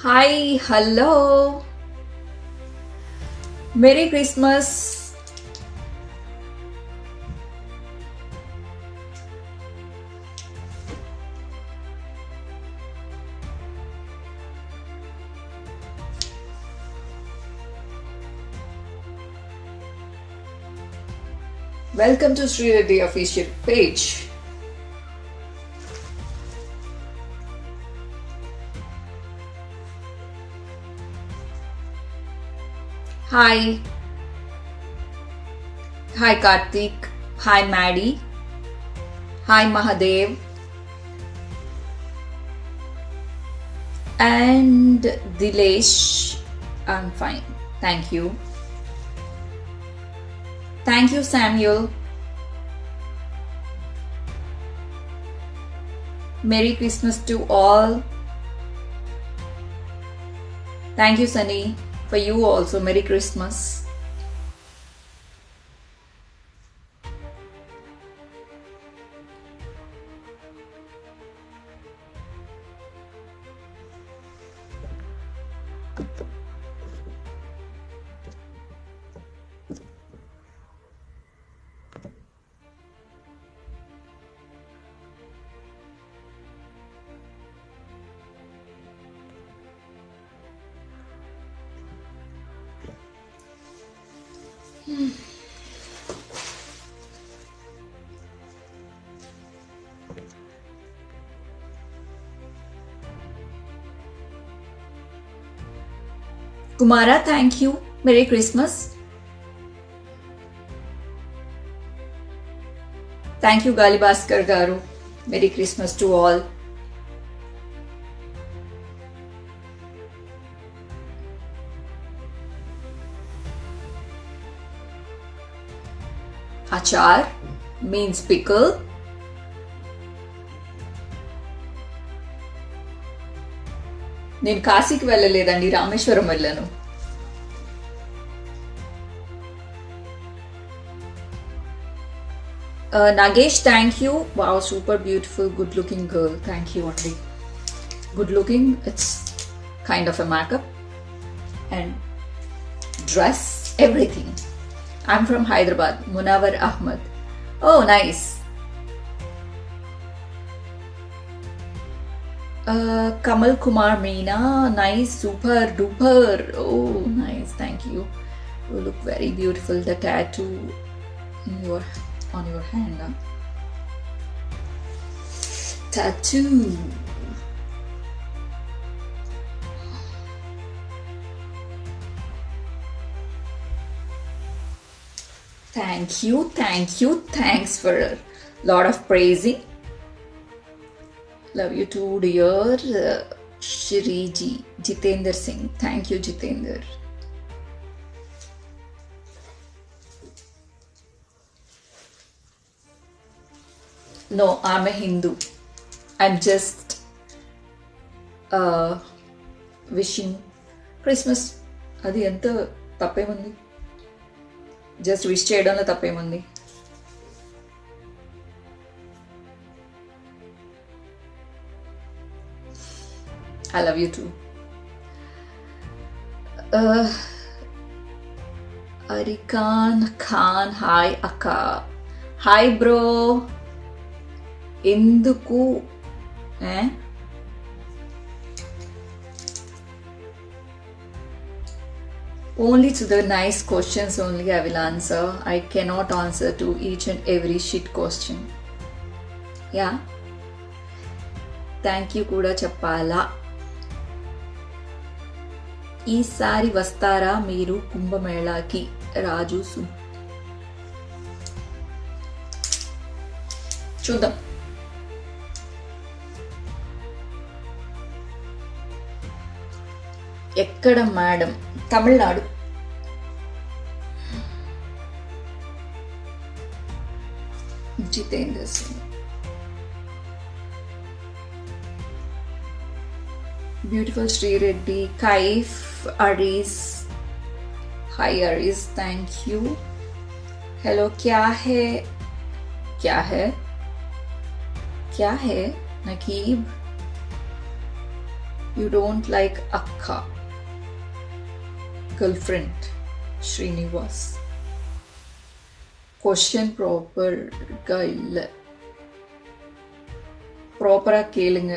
Hi, hello. Merry Christmas. Welcome to Sri Reddy official page. Hi. Hi Karthik. Hi Maddie. Hi Mahadev. And Dilesh. I'm fine. Thank you. Thank you, Samuel. Merry Christmas to all. Thank you, Sunny. For you also, Merry Christmas. Kumara, thank you. Merry Christmas. Thank you, Galibaskar Garu. Merry Christmas to all. Achar means pickle. నేను కాశీకి వెళ్ళలేదండి, రామేశ్వరం వెళ్ళాను. Nagesh, thank you. Wow, super beautiful, good looking girl. Thank you only. Good looking, it's kind of a makeup and dress, everything. I'm from Hyderabad, Munawar Ahmad. Oh, nice. Kamal Kumar Meena, nice, super duper. Oh, nice, thank you. You look very beautiful. The tattoo on your hand. Huh? Tattoo. Thank you. Thanks for a lot of praising. Love you too, dear. Shiriji, Jitender Singh. Thank you, Jitender. No, I'm a Hindu. I'm just wishing Christmas. అది ఎంత తప్పేముంది, just wish చేయడంలో తప్పేముంది. I love you too. Arikan Khan, hi Akka. Hi bro. ఎందుకు Only to the nice questions only I will answer. I cannot answer to each and every shit question. Yeah. Thank you కూడా చెప్పాలా. ఈసారి వస్తారా మీరు కుంభమేళాకి? రాజు చూద్దాం. ఎక్కడ madam? Tamil Nadu. Jitendra Singh. Beautiful Sri Reddy. Kaif Aris. Hi Aris, thank you. Hello, क्या है? क्या है? Nakib? You don't like akka. Girlfriend. Srinivas. Question proper గా இல்ல. ప్రాపర్గా కేளுங்க.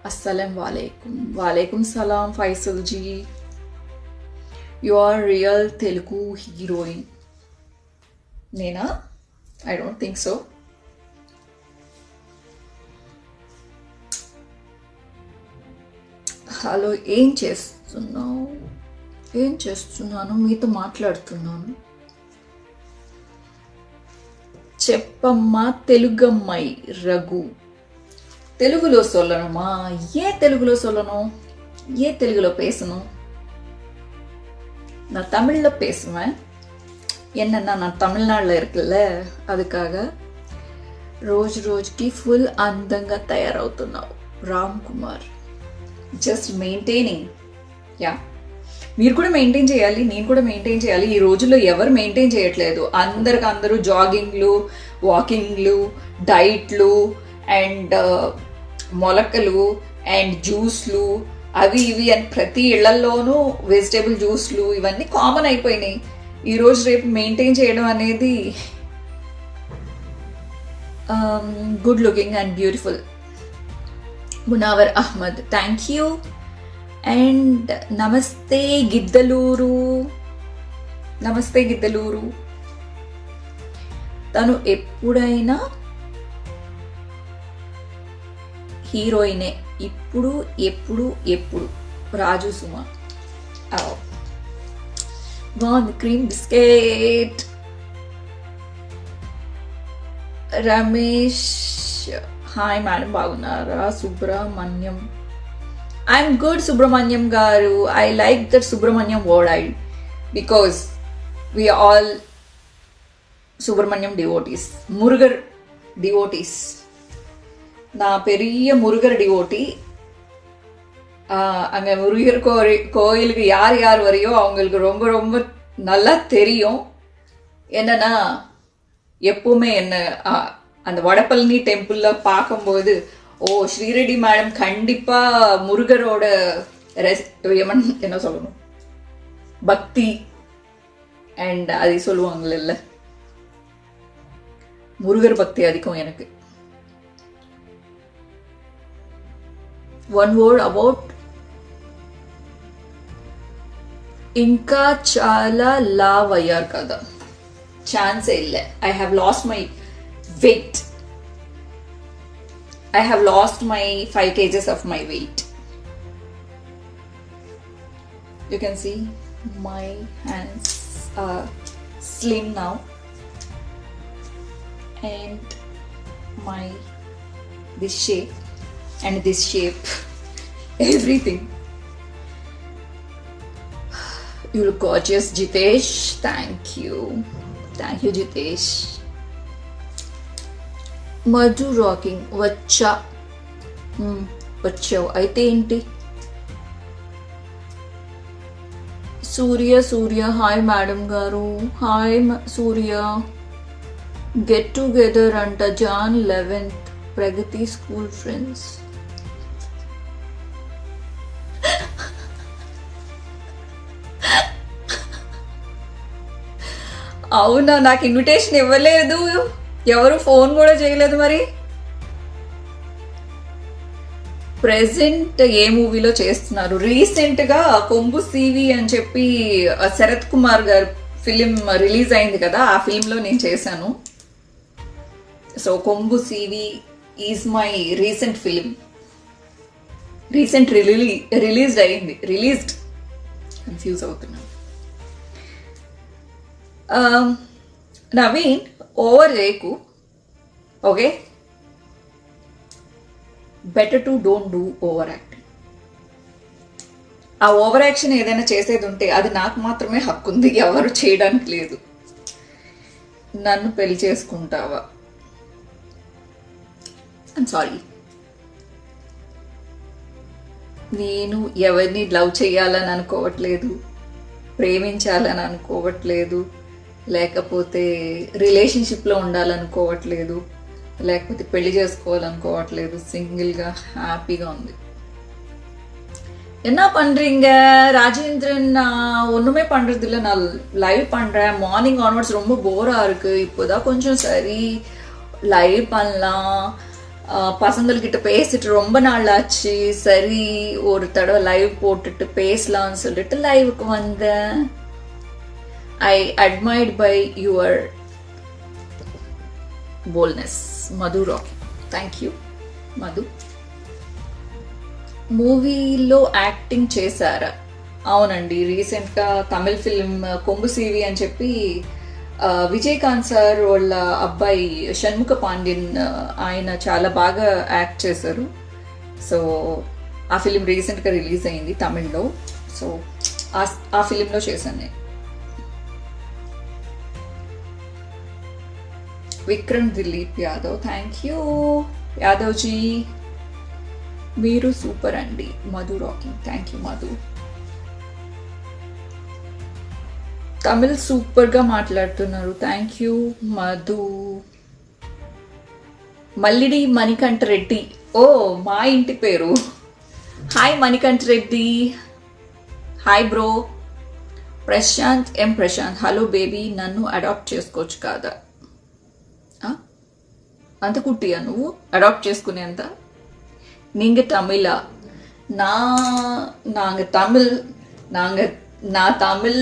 అస్సలం వాలేకుం. వాలేకుం సలాం Faisal ji. You are real Telugu heroine. నేనా? I don't think so. Hello, ఏం చేస్తున్నాను? మీతో మాట్లాడుతున్నాను. చెప్పమ్మా తెలుగమ్మాయి రఘు. తెలుగులో சொல்லணுமா? ஏன் తెలుగులో சொல்லணும்? ஏன் తెలుగులో பேசணும்? நான் தமிழ்ல பேசுவேன். என்னன்னா நான் தமிழ்நாட்டில் இருக்குல்ல, அதுக்காக రోజుకి ఫుల్ అందంగా తయారవుతున్నావు. Ram Kumar. Just maintaining. Yeah, మీరు కూడా మెయింటైన్ చేయాలి, నేను కూడా మెయింటైన్ చేయాలి. ఈ రోజుల్లో ఎవరు మెయింటైన్ చేయట్లేదు. అందరూ జాగింగ్లు, వాకింగ్లు, డైట్లు అండ్ మొలకలు అండ్ జ్యూస్లు అవి ఇవి అని ప్రతి ఇళ్లలోనూ వెజిటేబుల్ జ్యూస్లు ఇవన్నీ కామన్ అయిపోయినాయి. ఈరోజు రేపు మెయింటైన్ చేయడం అనేది good looking and beautiful. Munawar Ahmed, thank you. And నమస్తే గిద్దలూరు. తను ఎప్పుడైనా హీరోయినే. ఇప్పుడు ఎప్పుడు రాజు సుమ. బాగుంది. Cream biscuit. Ramesh, hi madam, బాగున్నారా? సుబ్రహ్మణ్యం, ఐఎమ్ గుడ్ సుబ్రహ్మణ్యం గారు. I like that Subrahmanyam word because we all Subramanyam devotees, Murugar devotees. நான் பெரிய முருகர் டிவோட்டி. அங்கே முருகர் கோயிலுக்கு யார் வரையோ அவங்களுக்கு ரொம்ப ரொம்ப நல்லா தெரியும். என்னன்னா எப்பவுமே என்ன அந்த வடபழனி டெம்பிளில் பார்க்கும்போது, ஓ ஸ்ரீரெட்டி மேடம் கண்டிப்பாக முருகரோட என்ன சொல்லணும், பக்தி அண்ட் அது சொல்லுவாங்கல்ல, முருகர் பக்தி அதிகம் எனக்கு. One word about ఇంకా చాలా లావ్ అయ్యారు కదా. ఛాన్సే ఇల్లే. I have lost my weight. I have lost my 5 kgs of my weight. You can see my hands are slim now and this shape and this shape, everything. You look gorgeous, Jitesh. Thank you Jitesh. Madhu rocking. వచ్చావు అయితే ఏంటి? సూర్య hi madam గారు. Hi సూర్య. Get together అంట John 11th ప్రగతి school friends. అవునా, నాకు invitation ఇవ్వలేదు, ఎవరు phone కూడా చేయలేదు. మరి ప్రెసెంట్ ఏ మూవీలో చేస్తున్నారు? రీసెంట్గా కొంబు సివి అని చెప్పి శరత్ కుమార్ గారు ఫిలిం రిలీజ్ అయింది కదా, ఆ ఫిలింలో నేను చేశాను. So Kombu Seevi is my recent film. Recent released confuse అవుతున్నాను. నవీన్, ఓవర్ చేయకు, okay? Better to don't do over acting. ఆ ఓవర్ యాక్షన్ ఏదైనా చేసేది ఉంటే అది నాకు మాత్రమే హక్కు ఉంది, ఎవరు చేయడానికి లేదు. నన్ను పెళ్లి చేసుకుంటావా? ఐమ్ సారీ, నేను ఎవరిని లవ్ చేయాలని అనుకోవట్లేదు, ప్రేమించాలని అనుకోవట్లేదు, లేకపోతే రిలేషన్షిప్లో ఉండాలనుకోవట్లేదు, లేకపోతే పెళ్లి చేసుకోవాలనుకోవట్లేదు. సింగిల్గా హ్యాపీగా ఉంది. என்ன பண்றீங்க ராஜேந்திரன்? நான் ஒண்ணுமே பண்றது இல்லை, நான் லைவ் பண்றேன். மார்னிங் ஆன்வர்ட்ஸ் ரொம்ப போரா இருக்கு, இப்போதான் கொஞ்சம் சரி லைவ் பண்ணலாம். பசங்கள்கிட்ட பேசிட்டு ரொம்ப நாள் ஆச்சு, சரி ஒரு தடவை லைவ் போட்டுட்டு பேசலாம்னு சொல்லிட்டு லைவுக்கு வந்தேன். I admired by your boldness. Madhu rock, thank you Madhu. మూవీలో యాక్టింగ్ చేశారా? అవునండి, రీసెంట్గా తమిళ ఫిలిం కొంగు సివి అని చెప్పి విజయకాంత్ సార్ వాళ్ళ అబ్బాయి షణ్ముఖ పాండ్యన్ ఆయన చాలా బాగా యాక్ట్ చేశారు. సో ఆ ఫిలిం రీసెంట్గా రిలీజ్ అయింది తమిళ్లో. సో ఆ ఫిలింలో చేశాను నేను. విక్రమ్ దిలీప్ యాదవ్, థ్యాంక్ యూ యాదవ్జీ, మీరు సూపర్ అండి. Madhu rocking, thank you Madhu. Tamil సూపర్గా మాట్లాడుతున్నారు, థ్యాంక్ యూ మధు. మల్లిడి మణికంఠ రెడ్డి, ఓ మా ఇంటి పేరు. Hi Manikanta Reddy, hi bro. Prashanth M Prashanth, hello baby, నన్ను అడాప్ట్ చేసుకోవచ్చు కాదా? అంత కుట్టియా నువ్వు అడాప్ట్ చేసుకునేంత? நீங்க தமிழா? நாங்க தமிழ், நான் தமிழ்,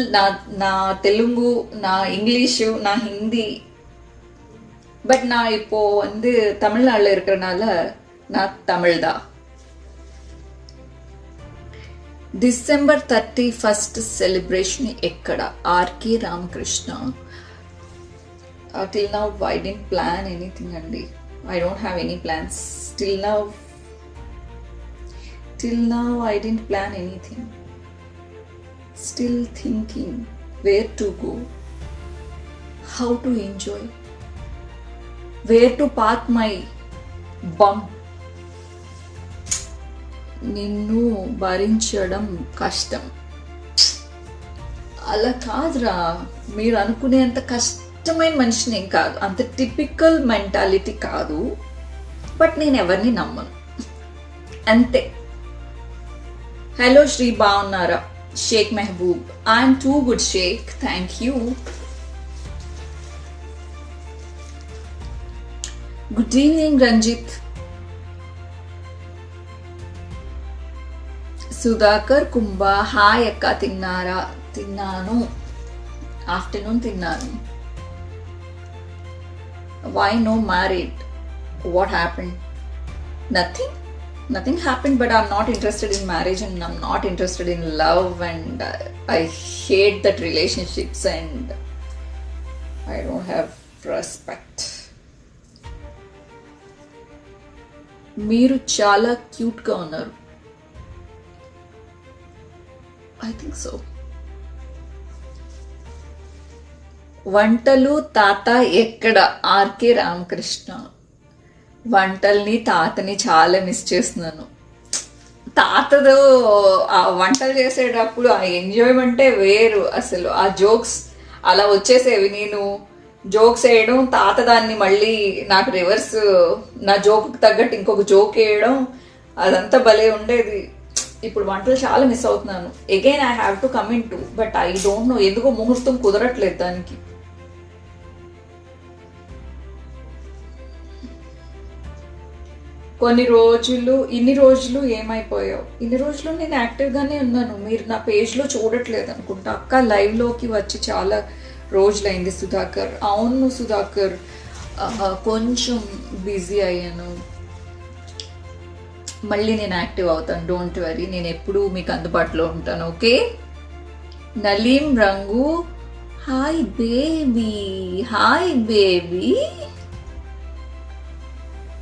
நான் தெலுங்கு, நான் இங்கிலீஷு, நான் ஹிந்தி. பட் நான் இப்போ வந்து தமிழ்நாட்டில் இருக்கிறனால நான் தமிழ் தான். December 31st సెలబ్రేషన్ ఎక్కడ? RK Ramakrishna. Till now I didn't plan anything అండి. I don't have any plans. Till now I didn't plan anything. Still thinking where to go, how to enjoy, where to park my bum. నిన్ను భరించడం కష్టం. అలా కాదురా, మీరు అనుకునేంత కష్టమైన మనిషిని ఏం కాదు, అంత టిపికల్ మెంటాలిటీ కాదు. బట్ నేను ఎవరిని నమ్మను, అంతే. హలో శ్రీ, బాగున్నారా? Shaik Mehboob, I'm too good Shaik, thank you. Good evening Ranjith. Sudhakar Kumbha, hi అక్క, తిన్నారా? తిన్నాను, ఆఫ్టర్నూన్ తిన్నాను. Why no married? What happened? Nothing happened, but I'm not interested in marriage and I'm not interested in love, and I hate that relationships and I don't have respect. మీరు చాలా cute గా ఉన్నారు. I think so. వంటలు తాత ఎక్కడ? RK Ramakrishna. వంటల్ని తాతని చాలా miss చేస్తున్నాను. తాతతో ఆ వంటలు చేసేటప్పుడు ఆ ఎంజాయ్మెంటే వేరు అసలు. ఆ జోక్స్ అలా వచ్చేసేవి, నేను జోక్స్ వేయడం, తాత దాన్ని మళ్ళీ నాకు రివర్స్, నా జోక్కి తగ్గట్టు ఇంకొక జోక్ వేయడం, అదంతా భలే ఉండేది. ఇప్పుడు వంటలు చాలా మిస్ అవుతున్నాను. Again I have to come in to, but I don't know, ఎందుకో ముహూర్తం కుదరట్లేదు దానికి. ఇన్ని రోజులు ఏమైపోయావు? ఇన్ని రోజులు నేను యాక్టివ్గానే ఉన్నాను, మీరు నా పేజ్లో చూడట్లేదు అనుకుంటా. అక్క లైవ్లోకి వచ్చి చాలా రోజులైంది. సుధాకర్, అవును సుధాకర్, కొంచెం బిజీ అయ్యాను. మళ్ళీ నేను యాక్టివ్ అవుతాను, డోంట్ వరీ. నేను ఎప్పుడూ మీకు అందుబాటులో ఉంటాను, ఓకే? నలీం రంగు, hi baby, hi baby.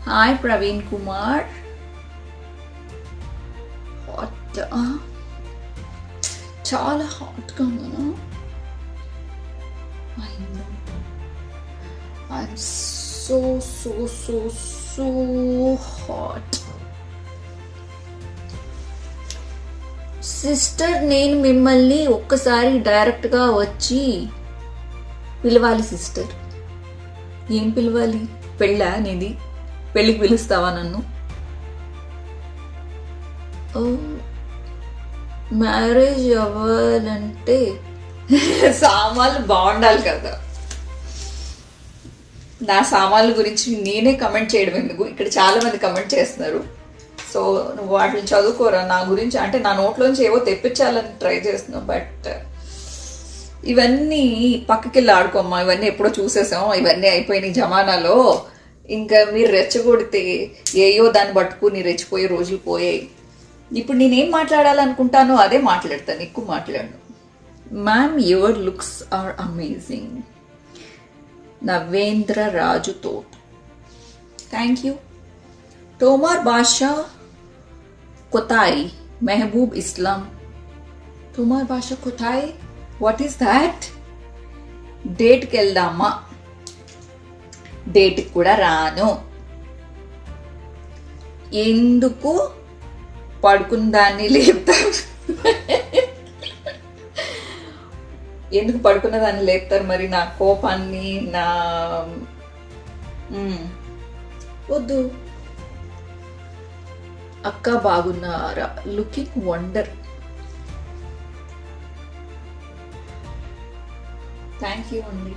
Hi Praveen Kumar. Hot, చాలా హాట్గా ఉన్నాను. I'm so so so so hot. Sister, నేను మిమ్మల్ని ఒక్కసారి డైరెక్ట్గా వచ్చి పిలవాలి సిస్టర్. ఏం పిలవాలి? పెళ్ళా నీది? పెళ్ళికి పిలుస్తావా నన్ను? ఓ మ్యారేజ్ అవ్వాలంటే సామాన్లు బాగుండాలి కదా. నా సామాన్ల గురించి నేనే కమెంట్ చేయడం ఎందుకు, ఇక్కడ చాలా మంది కమెంట్ చేస్తున్నారు. సో నువ్వు వాటిని చదువుకోరా. నా గురించి అంటే నా నోట్లోంచి ఏవో తెప్పించాలని ట్రై చేస్తున్నావు, బట్ ఇవన్నీ పక్కకి వెళ్ళి ఆడుకోమ్మా. ఇవన్నీ ఎప్పుడో చూసేసాం, ఇవన్నీ అయిపోయినాయి జమానాలో. ఇంకా మీరు రెచ్చగొడితే ఏయో దాన్ని పట్టుకుని రెచ్చిపోయే రోజులు పోయాయి. ఇప్పుడు నేనేం మాట్లాడాలనుకుంటానో అదే మాట్లాడతాను, ఎక్కువ మాట్లాడను. Ma'am your looks are amazing. Navendra Raju తోట్, థ్యాంక్ యూ. తోమార్ బాషా కొతాయి, మెహబూబ్ ఇస్లాం. తోమార్ బాషా కొతాయి, వాట్ ఈస్ దాట్? డేట్కి వెళ్దామా? డేట్కి కూడా రాను. ఎందుకు పడుకున్న దాన్ని లేపుతారు? ఎందుకు పడుకున్న దాన్ని లేపుతారు మరి? నా కోపాన్ని, నా వద్దు. అక్క బాగున్నారా? Looking wonder. థ్యాంక్ యూ అండి.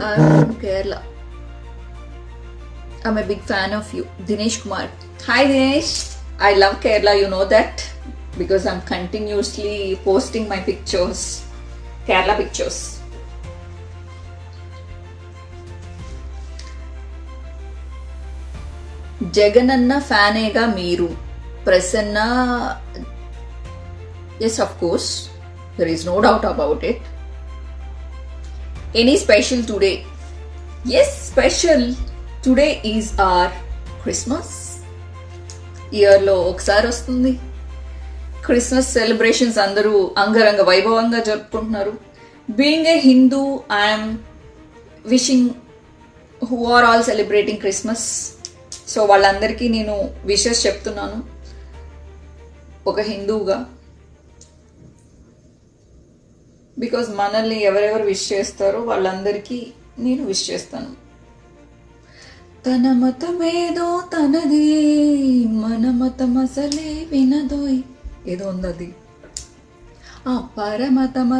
I'm from Kerala. I'm a big fan of you. Dinesh Kumar. Hi Dinesh. I love Kerala, you know that, because I'm continuously posting my pictures. Kerala pictures. Jagananna ఫ్యానేగా మీరు? Prasanna, yes of course, there is no doubt about it. Any special today? Yes, special. Today is our Christmas. ఇయర్లో ఒకసారి వస్తుంది Christmas celebrations. అందరూ అంగరంగ వైభవంగా జరుపుకుంటున్నారు. Being a Hindu, I'm wishing who are all celebrating Christmas. So వాళ్ళందరికీ నేను విషెస్ చెప్తున్నాను ఒక హిందూగా. బికాజ్ మనల్ని ఎవరెవరు విష్ చేస్తారో వాళ్ళందరికీ నేను విష్ చేస్తాను. తన మతమేదో తనది, మన మతం అసలే వినదోయ్, ఏదో ఉంది అది. ఆ పరమతం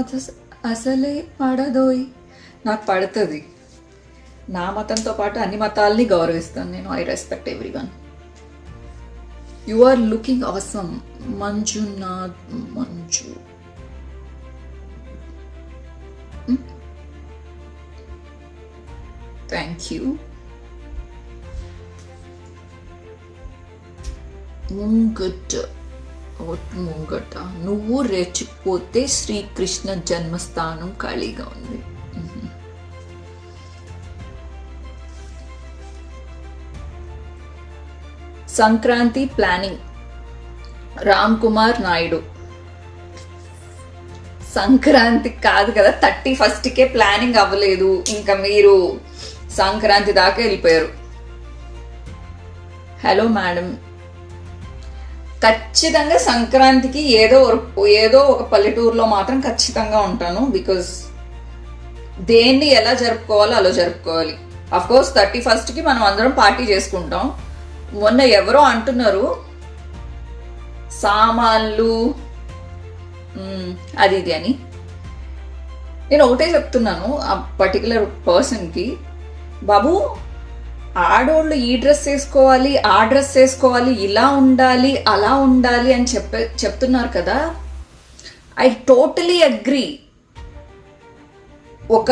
అసలే పడదోయ్. నాకు పడుతుంది. నా మతంతో పాటు అన్ని మతాల్ని గౌరవిస్తాను నేను. I respect everyone. You are looking awesome. Manjunath, Manju. Thank you. ముంగట, ముంగట. నువ్వు రెచ్చిపోతే శ్రీకృష్ణ జన్మస్థానం ఖాళీగా ఉంది. సంక్రాంతి ప్లానింగ్. రామ్ కుమార్ నాయుడు. సంక్రాంతి కాదు కదా, 31కే ప్లానింగ్ అవ్వలేదు. ఇంకా మీరు సంక్రాంతి దాకా వెళ్ళిపోయారు. Hello madam. ఖచ్చితంగా సంక్రాంతికి ఏదో ఒక పల్లెటూరులో మాత్రం ఖచ్చితంగా ఉంటాను. బికాజ్ దేన్ని ఎలా జరుపుకోవాలో అలా జరుపుకోవాలి. అఫ్ కోర్స్ 31కి మనం అందరం పార్టీ చేసుకుంటాం. మొన్న ఎవరో అంటున్నారు సామాన్లు అది ఇది అని. నేను ఒకటే చెప్తున్నాను ఆ పర్టికులర్ పర్సన్కి, బాబు ఆడోళ్ళు ఈ డ్రెస్ వేసుకోవాలి, ఆ డ్రెస్ వేసుకోవాలి, ఇలా ఉండాలి, అలా ఉండాలి అని చెప్తున్నారు కదా. I totally agree. ఒక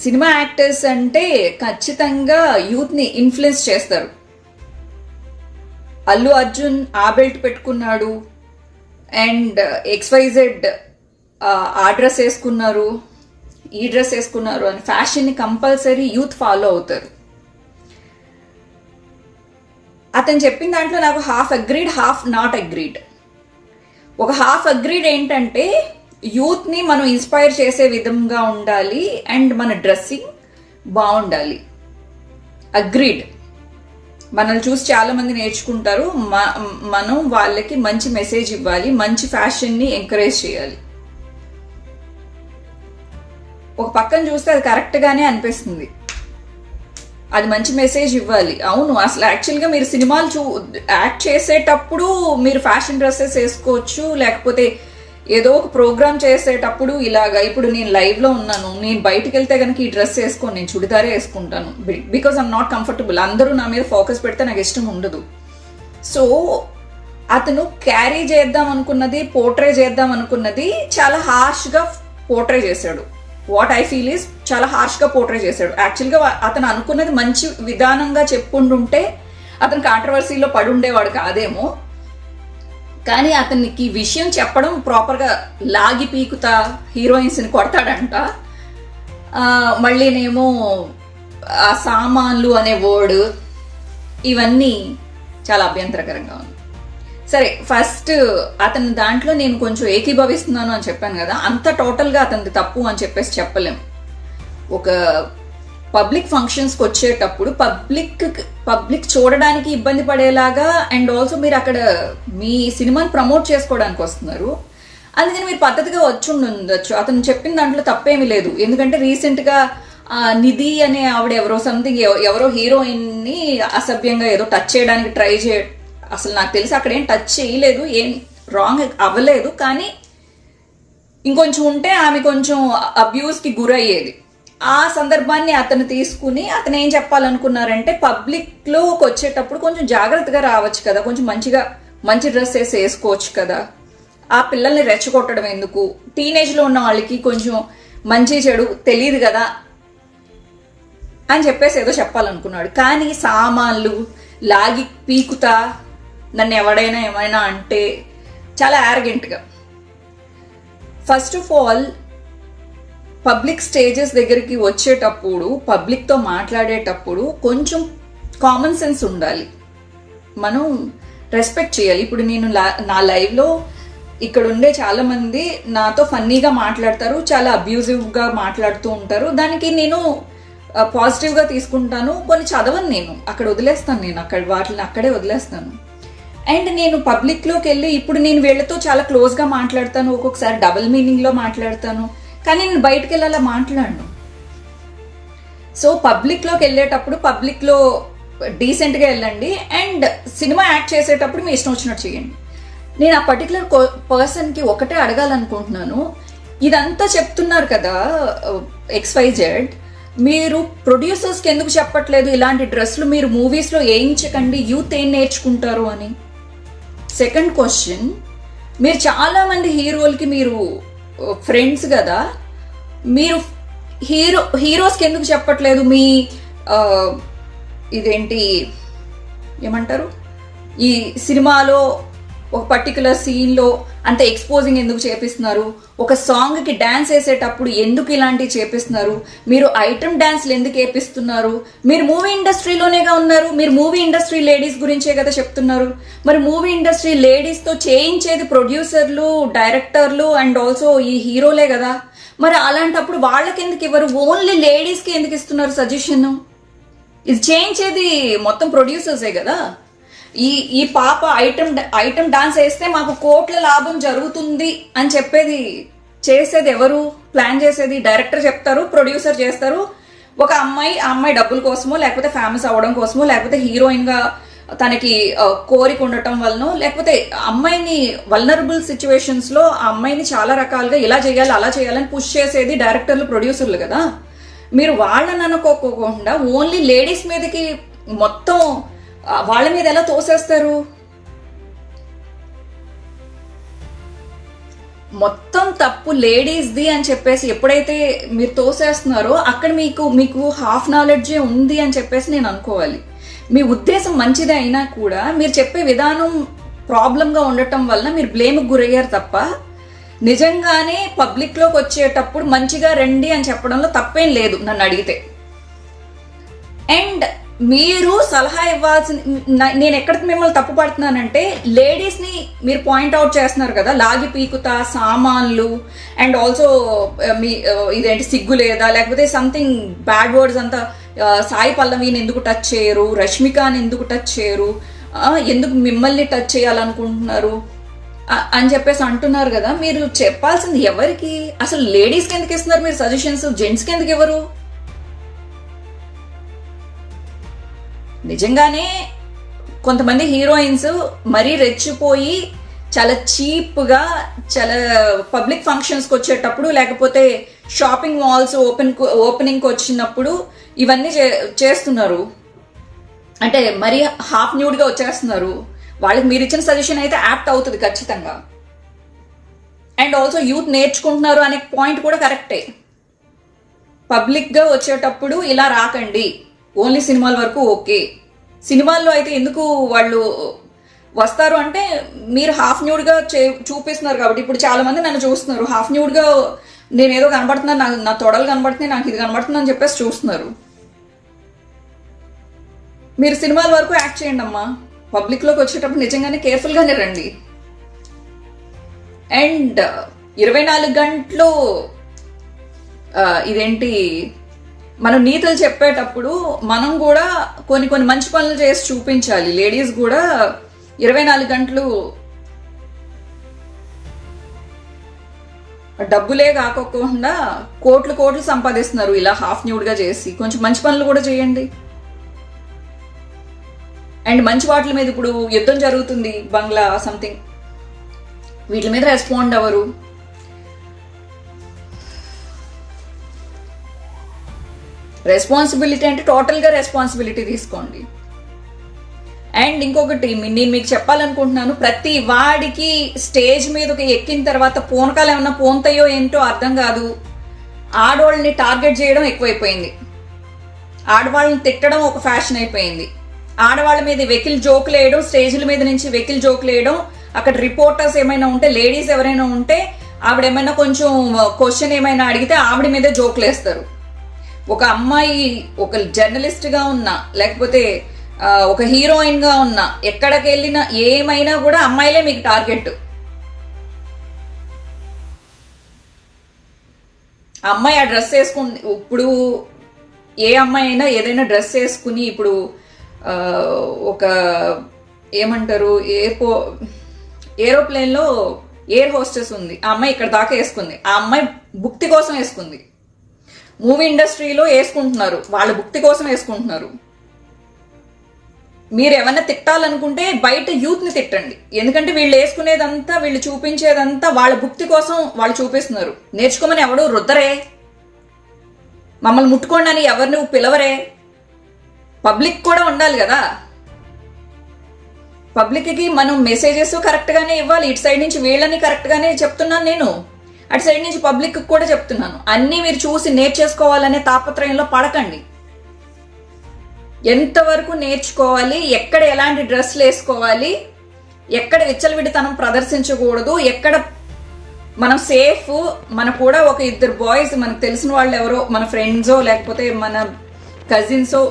సినిమా యాక్టర్స్ అంటే ఖచ్చితంగా యూత్ని ఇన్ఫ్లుయెన్స్ చేస్తారు. అల్లు అర్జున్ ఆ బెల్ట్ పెట్టుకున్నాడు అండ్ XYZ ఆ డ్రెస్ వేసుకున్నారు, ఈ డ్రెస్ వేసుకున్నారు అని ఫ్యాషన్ని కంపల్సరీ యూత్ ఫాలో అవుతారు. అతను చెప్పిన దాంట్లో నాకు half agreed, half not agreed. ఒక హాఫ్ అగ్రీడ్ ఏంటంటే యూత్ని మనం ఇన్స్పైర్ చేసే విధంగా ఉండాలి అండ్ మన డ్రెస్సింగ్ బాగుండాలి. అగ్రీడ్. మనల్ని చూసి చాలా మంది నేర్చుకుంటారు. మనం వాళ్ళకి మంచి మెసేజ్ ఇవ్వాలి, మంచి ఫ్యాషన్ని ఎంకరేజ్ చేయాలి. ఒక పక్కన చూస్తే అది కరెక్ట్గానే అనిపిస్తుంది. అది మంచి మెసేజ్ ఇవ్వాలి. అవును, అసలు యాక్చువల్గా మీరు సినిమాలు యాక్ట్ చేసేటప్పుడు మీరు ఫ్యాషన్ డ్రెస్సెస్ వేసుకోవచ్చు, లేకపోతే ఏదో ఒక ప్రోగ్రామ్ చేసేటప్పుడు ఇలాగా. ఇప్పుడు నేను లైవ్లో ఉన్నాను, నేను బయటకు వెళ్తే కనుక ఈ డ్రెస్ వేసుకోను, నేను చుడిదారే వేసుకుంటాను, బికాజ్ ఐమ్ నాట్ కంఫర్టబుల్. అందరూ నా మీద ఫోకస్ పెడితే నాకు ఇష్టం ఉండదు. సో అతను క్యారీ చేద్దాం అనుకున్నది, పోర్ట్రే చేద్దాం అనుకున్నది చాలా హార్ష్గా పోర్ట్రే చేశాడు. వాట్ ఐ ఫీల్ ఈస్ చాలా హార్ష్గా పోర్ట్రే చేశాడు. యాక్చువల్గా అతను అనుకున్నది మంచి విధానంగా చెప్పుకుంటుంటే అతను కాంట్రవర్సీలో పడి ఉండేవాడు కాదేమో, కానీ అతనికి విషయం చెప్పడం ప్రాపర్గా లాగి పీకుతా హీరోయిన్స్ని కొడతాడంట. మళ్ళీనేమో ఆ సామాన్లు అనే వర్డ్, ఇవన్నీ చాలా అభ్యంతరకరంగా ఉంది. సరే, ఫస్ట్ అతని దాంట్లో నేను కొంచెం ఏకీభవిస్తున్నాను అని చెప్పాను కదా, అంత టోటల్గా అతనిది తప్పు అని చెప్పేసి చెప్పలేం. ఒక పబ్లిక్ ఫంక్షన్స్కి వచ్చేటప్పుడు పబ్లిక్ చూడడానికి ఇబ్బంది పడేలాగా, అండ్ ఆల్సో మీరు అక్కడ మీ సినిమాని ప్రమోట్ చేసుకోవడానికి వస్తున్నారు, అందుకని మీరు పద్ధతిగా వచ్చి ఉండొచ్చు. అతను చెప్పిన దాంట్లో తప్పేమీ లేదు. ఎందుకంటే రీసెంట్గా నిధి అనే ఆవిడ ఎవరో హీరోయిన్ని అసభ్యంగా ఏదో టచ్ చేయడానికి ట్రై అసలు నాకు తెలిసి అక్కడ ఏం టచ్ చేయలేదు, ఏం రాంగ్ అవ్వలేదు, కానీ ఇంకొంచెం ఉంటే ఆమె కొంచెం అబ్యూస్కి గురయ్యేది. ఆ సందర్భాన్ని అతను తీసుకుని అతను ఏం చెప్పాలనుకున్నారంటే, పబ్లిక్లోకి వచ్చేటప్పుడు కొంచెం జాగ్రత్తగా రావచ్చు కదా, కొంచెం మంచి డ్రెస్ వేసుకోవచ్చు కదా, ఆ పిల్లల్ని రెచ్చగొట్టడం ఎందుకు, టీనేజ్లో ఉన్న వాళ్ళకి కొంచెం మంచి చెడు తెలియదు కదా అని చెప్పేసి ఏదో చెప్పాలనుకున్నాడు. కానీ సామాన్లు లాగి పీకుతా నన్ను ఎవడైనా ఏమైనా అంటే చాలా యారగెంట్గా. First of all, public stages దగ్గరికి వచ్చేటప్పుడు, పబ్లిక్తో మాట్లాడేటప్పుడు కొంచెం కామన్ సెన్స్ ఉండాలి, మనం రెస్పెక్ట్ చేయాలి. ఇప్పుడు నేను నా లైవ్లో ఇక్కడ ఉండే చాలా మంది నాతో ఫన్నీగా మాట్లాడతారు, చాలా అబ్యూజివ్గా మాట్లాడుతూ ఉంటారు, దానికి నేను పాజిటివ్గా తీసుకుంటాను. కొన్ని చదవను, నేను అక్కడ వదిలేస్తాను, నేను వాటిని అక్కడే వదిలేస్తాను. అండ్ నేను పబ్లిక్లోకి వెళ్ళి ఇప్పుడు నేను వీళ్ళతో చాలా క్లోజ్గా మాట్లాడతాను, ఒక్కొక్కసారి డబుల్ మీనింగ్లో మాట్లాడతాను, కానీ నేను బయటకు వెళ్ళాలా మాట్లాడను. సో పబ్లిక్లోకి వెళ్ళేటప్పుడు పబ్లిక్లో డీసెంట్గా వెళ్ళండి, అండ్ సినిమా యాక్ట్ చేసేటప్పుడు మీ ఇష్టం వచ్చినట్టు చేయండి. నేను ఆ పర్టికులర్ పర్సన్కి ఒకటే అడగాలనుకుంటున్నాను, ఇదంతా చెప్తున్నారు కదా XYZ, మీరు ప్రొడ్యూసర్స్కి ఎందుకు చెప్పట్లేదు ఇలాంటి డ్రెస్సులు మీరు మూవీస్లో వేయించకండి, యూత్ ఏం నేర్చుకుంటారు అని. సెకండ్ క్వశ్చన్, మీరు చాలామంది హీరోలకి మీరు ఫ్రెండ్స్ కదా, మీరు హీరోస్కి ఎందుకు చెప్పట్లేదు మీ ఇదేంటి ఏమంటారు, ఈ సినిమాలో ఒక పర్టికులర్ సీన్లో అంత ఎక్స్పోజింగ్ ఎందుకు చేపిస్తున్నారు, ఒక సాంగ్కి డ్యాన్స్ వేసేటప్పుడు ఎందుకు ఇలాంటివి చేపిస్తున్నారు, మీరు ఐటమ్ డ్యాన్స్లు ఎందుకు వేపిస్తున్నారు, మీరు మూవీ ఇండస్ట్రీలోనేగా ఉన్నారు, మీరు మూవీ ఇండస్ట్రీ లేడీస్ గురించే కదా చెప్తున్నారు, మరి మూవీ ఇండస్ట్రీ లేడీస్తో చేయించేది ప్రొడ్యూసర్లు, డైరెక్టర్లు అండ్ ఆల్సో ఈ హీరోలే కదా, మరి అలాంటప్పుడు వాళ్ళకి ఎందుకు ఇవ్వరు, ఓన్లీ లేడీస్కి ఎందుకు ఇస్తున్నారు సజెషన్? ఇది చేయించేది మొత్తం ప్రొడ్యూసర్సే కదా. ఈ పాప ఐటమ్ డాన్స్ వేస్తే మాకు కోట్ల లాభం జరుగుతుంది అని చెప్పేది చేసేది ఎవరు? ప్లాన్ చేసేది డైరెక్టర్ చెప్తారు, ప్రొడ్యూసర్ చేస్తారు. ఒక అమ్మాయి డబ్బుల కోసమో, లేకపోతే ఫేమస్ అవ్వడం కోసమో, లేకపోతే హీరోయిన్ గా తనకి కోరిక ఉండటం వలన, లేకపోతే అమ్మాయిని వల్నరబుల్ సిచ్యువేషన్స్ లో ఆ అమ్మాయిని చాలా రకాలుగా ఇలా చేయాలి అలా చేయాలని పుష్ చేసేది డైరెక్టర్లు, ప్రొడ్యూసర్లు కదా. మీరు వాళ్ళని అనుకోకుండా ఓన్లీ లేడీస్ మీదకి మొత్తం వాళ్ళ మీద ఎలా తోసేస్తారు? మొత్తం తప్పు లేడీస్ది అని చెప్పేసి ఎప్పుడైతే మీరు తోసేస్తున్నారో అక్కడ మీకు హాఫ్ నాలెడ్జే ఉంది అని చెప్పేసి నేను అనుకోవాలి. మీ ఉద్దేశం మంచిదే అయినా కూడా మీరు చెప్పే విధానం ప్రాబ్లంగా ఉండటం వల్ల మీరు బ్లేమ్కి గురయ్యారు తప్ప, నిజంగానే పబ్లిక్లోకి వచ్చేటప్పుడు మంచిగా రండి అని చెప్పడంలో తప్పేం లేదు నన్ను అడిగితే. అండ్ మీరు సలహా ఇవ్వాల్సిన, నేను ఎక్కడికి మిమ్మల్ని తప్పు పడుతున్నానంటే, లేడీస్ని మీరు పాయింట్అవుట్ చేస్తున్నారు కదా, లాగి పీకుతా సామాన్లు అండ్ ఆల్సో మీ ఇదేంటి సిగ్గు లేదా, లేకపోతే సంథింగ్ బ్యాడ్ వర్డ్స్ అంతా, సాయి పల్లవిని ఎందుకు టచ్ చేయరు, రష్మికని ఎందుకు టచ్ చేయరు, ఎందుకు మిమ్మల్ని టచ్ చేయాలనుకుంటున్నారు అని చెప్పేసి అంటున్నారు కదా. మీరు చెప్పాల్సింది ఎవరికి? అసలు లేడీస్కి ఎందుకు ఇస్తున్నారు మీరు సజెషన్స్, జెంట్స్కి ఎందుకు ఇవ్వరు? నిజంగానే కొంతమంది హీరోయిన్స్ మరీ రెచ్చిపోయి చాలా చీప్గా చాలా పబ్లిక్ ఫంక్షన్స్కి వచ్చేటప్పుడు లేకపోతే షాపింగ్ మాల్స్ ఓపెనింగ్కి వచ్చినప్పుడు ఇవన్నీ చేస్తున్నారు. అంటే మరీ హాఫ్ న్యూడ్గా వచ్చేస్తున్నారు. వాళ్ళకి మీరు ఇచ్చిన సజెషన్ అయితే యాప్ట్ అవుతుంది ఖచ్చితంగా. అండ్ ఆల్సో యూత్ నేర్చుకుంటున్నారు అనే పాయింట్ కూడా కరెక్టే. పబ్లిక్గా వచ్చేటప్పుడు ఇలా రాకండి, ఓన్లీ సినిమాల వరకు ఓకే. సినిమాల్లో అయితే ఎందుకు వాళ్ళు వస్తారు అంటే మీరు హాఫ్ న్యూడ్గా చూపిస్తున్నారు కాబట్టి. ఇప్పుడు చాలా మంది నన్ను చూస్తున్నారు, హాఫ్ న్యూడ్గా నేను ఏదో కనబడుతున్నాను, నా తొడలు కనబడుతున్నాయి, నాకు ఇది కనబడుతుంది అని చెప్పేసి చూస్తున్నారు. మీరు సినిమాల వరకు యాక్ట్ చేయండి అమ్మా. పబ్లిక్లోకి వచ్చేటప్పుడు నిజంగానే కేర్ఫుల్గానే రండి. అండ్ 24 గంటలు ఇదేంటి మనం నీతులు చెప్పేటప్పుడు మనం కూడా కొన్ని మంచి పనులు చేసి చూపించాలి. లేడీస్ కూడా 24 గంటలు డబ్బులే కాకోకుండా కోట్లు సంపాదిస్తున్నారు ఇలా హాఫ్ న్యూడ్గా చేసి. కొంచెం మంచి పనులు కూడా చేయండి. అండ్ మంచి వాటి మీద ఇప్పుడు యుద్ధం జరుగుతుంది, బంగ్లా సంథింగ్, వీటి మీద రెస్పాండ్ అవ్వరు. రెస్పాన్సిబిలిటీ అంటే టోటల్గా రెస్పాన్సిబిలిటీ తీసుకోండి. అండ్ ఇంకొకటి నేను మీకు చెప్పాలనుకుంటున్నాను, ప్రతి వాడికి స్టేజ్ మీదకి ఎక్కిన తర్వాత పూనకాలు ఏమన్నా పోంతాయో ఏంటో అర్థం కాదు. ఆడవాళ్ళని టార్గెట్ చేయడం ఎక్కువైపోయింది, ఆడవాళ్ళని తిట్టడం ఒక ఫ్యాషన్ అయిపోయింది. ఆడవాళ్ళ మీద వెకిల్ జోకులు వేయడం, స్టేజ్ల మీద నుంచి వెకిల్ జోకులు వేయడం. అక్కడ రిపోర్టర్స్ ఏమైనా ఉంటే, లేడీస్ ఎవరైనా ఉంటే ఆవిడ ఏమైనా కొంచెం క్వశ్చన్ ఏమైనా అడిగితే ఆవిడ మీదే జోకులు వేస్తారు. ఒక అమ్మాయి ఒక జర్నలిస్ట్గా ఉన్నా లేకపోతే ఒక హీరోయిన్గా ఉన్నా ఎక్కడికి వెళ్ళినా ఏమైనా కూడా అమ్మాయిలే మీకు టార్గెట్. అమ్మాయి ఆ డ్రెస్ వేసుకుని, ఇప్పుడు ఏ అమ్మాయి అయినా ఏదైనా డ్రెస్ వేసుకుని, ఇప్పుడు ఒక ఏమంటారు ఏరోప్లేన్లో ఎయిర్ హోస్టెస్ ఉంది, ఆ అమ్మాయి ఇక్కడ దాకా వేసుకుంది. ఆ అమ్మాయి భుక్తి కోసం వేసుకుంది. మూవీ ఇండస్ట్రీలో వేసుకుంటున్నారు, వాళ్ళ భుక్తి కోసం వేసుకుంటున్నారు. మీరు ఏమన్నా తిట్టాలనుకుంటే బయట యూత్ని తిట్టండి, ఎందుకంటే వీళ్ళు వేసుకునేదంతా, వీళ్ళు చూపించేదంతా వాళ్ళ భుక్తి కోసం వాళ్ళు చూపిస్తున్నారు. నేర్చుకోమని ఎవడు రుద్దరే, మమ్మల్ని ముట్టుకోండి అని ఎవరిని పిలవరే. పబ్లిక్ కూడా ఉండాలి కదా, పబ్లిక్కి మనం మెసేజెస్ కరెక్ట్గానే ఇవ్వాలి. ఇటు సైడ్ నుంచి వీళ్ళని కరెక్ట్గానే చెప్తున్నాను నేను, అటు సైడ్ నుంచి పబ్లిక్ కూడా చెప్తున్నాను. అన్నీ మీరు చూసి నేర్చేసుకోవాలనే తాపత్రయంలో పడకండి. ఎంతవరకు నేర్చుకోవాలి, ఎక్కడ ఎలాంటి డ్రెస్లు వేసుకోవాలి, ఎక్కడ విచ్చలవిడితనం ప్రదర్శించకూడదు, ఎక్కడ మనం సేఫ్. మన కూడా ఒక 2 బాయ్స్ మనకు తెలిసిన వాళ్ళు ఎవరో, మన ఫ్రెండ్సో లేకపోతే మన కజిన్సో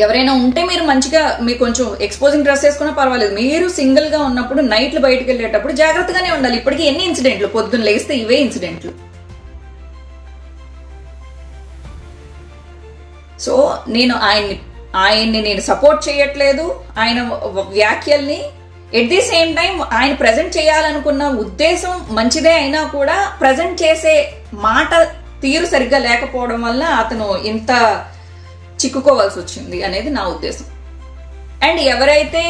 ఎవరైనా ఉంటే మీరు మంచిగా, మీరు కొంచెం ఎక్స్పోజింగ్ డ్రెస్ వేసుకున్నా పర్వాలేదు. మీరు సింగిల్గా ఉన్నప్పుడు నైట్లు బయటకు వెళ్ళేటప్పుడు జాగ్రత్తగానే ఉండాలి. ఇప్పటికీ ఎన్ని ఇన్సిడెంట్లు, పొద్దున్న లేస్తే ఇవే ఇన్సిడెంట్లు. సో నేను ఆయన్ని నేను సపోర్ట్ చేయట్లేదు, ఆయన వ్యాఖ్యల్ని. ఎట్ ది సేమ్ టైం ఆయన ప్రజెంట్ చేయాలనుకున్న ఉద్దేశం మంచిదే అయినా కూడా ప్రజెంట్ చేసే మాట తీరు సరిగ్గా లేకపోవడం వల్ల అతను ఇంత చిక్కుకోవాల్సి వచ్చింది అనేది నా ఉద్దేశం. అండ్ ఎవరైతే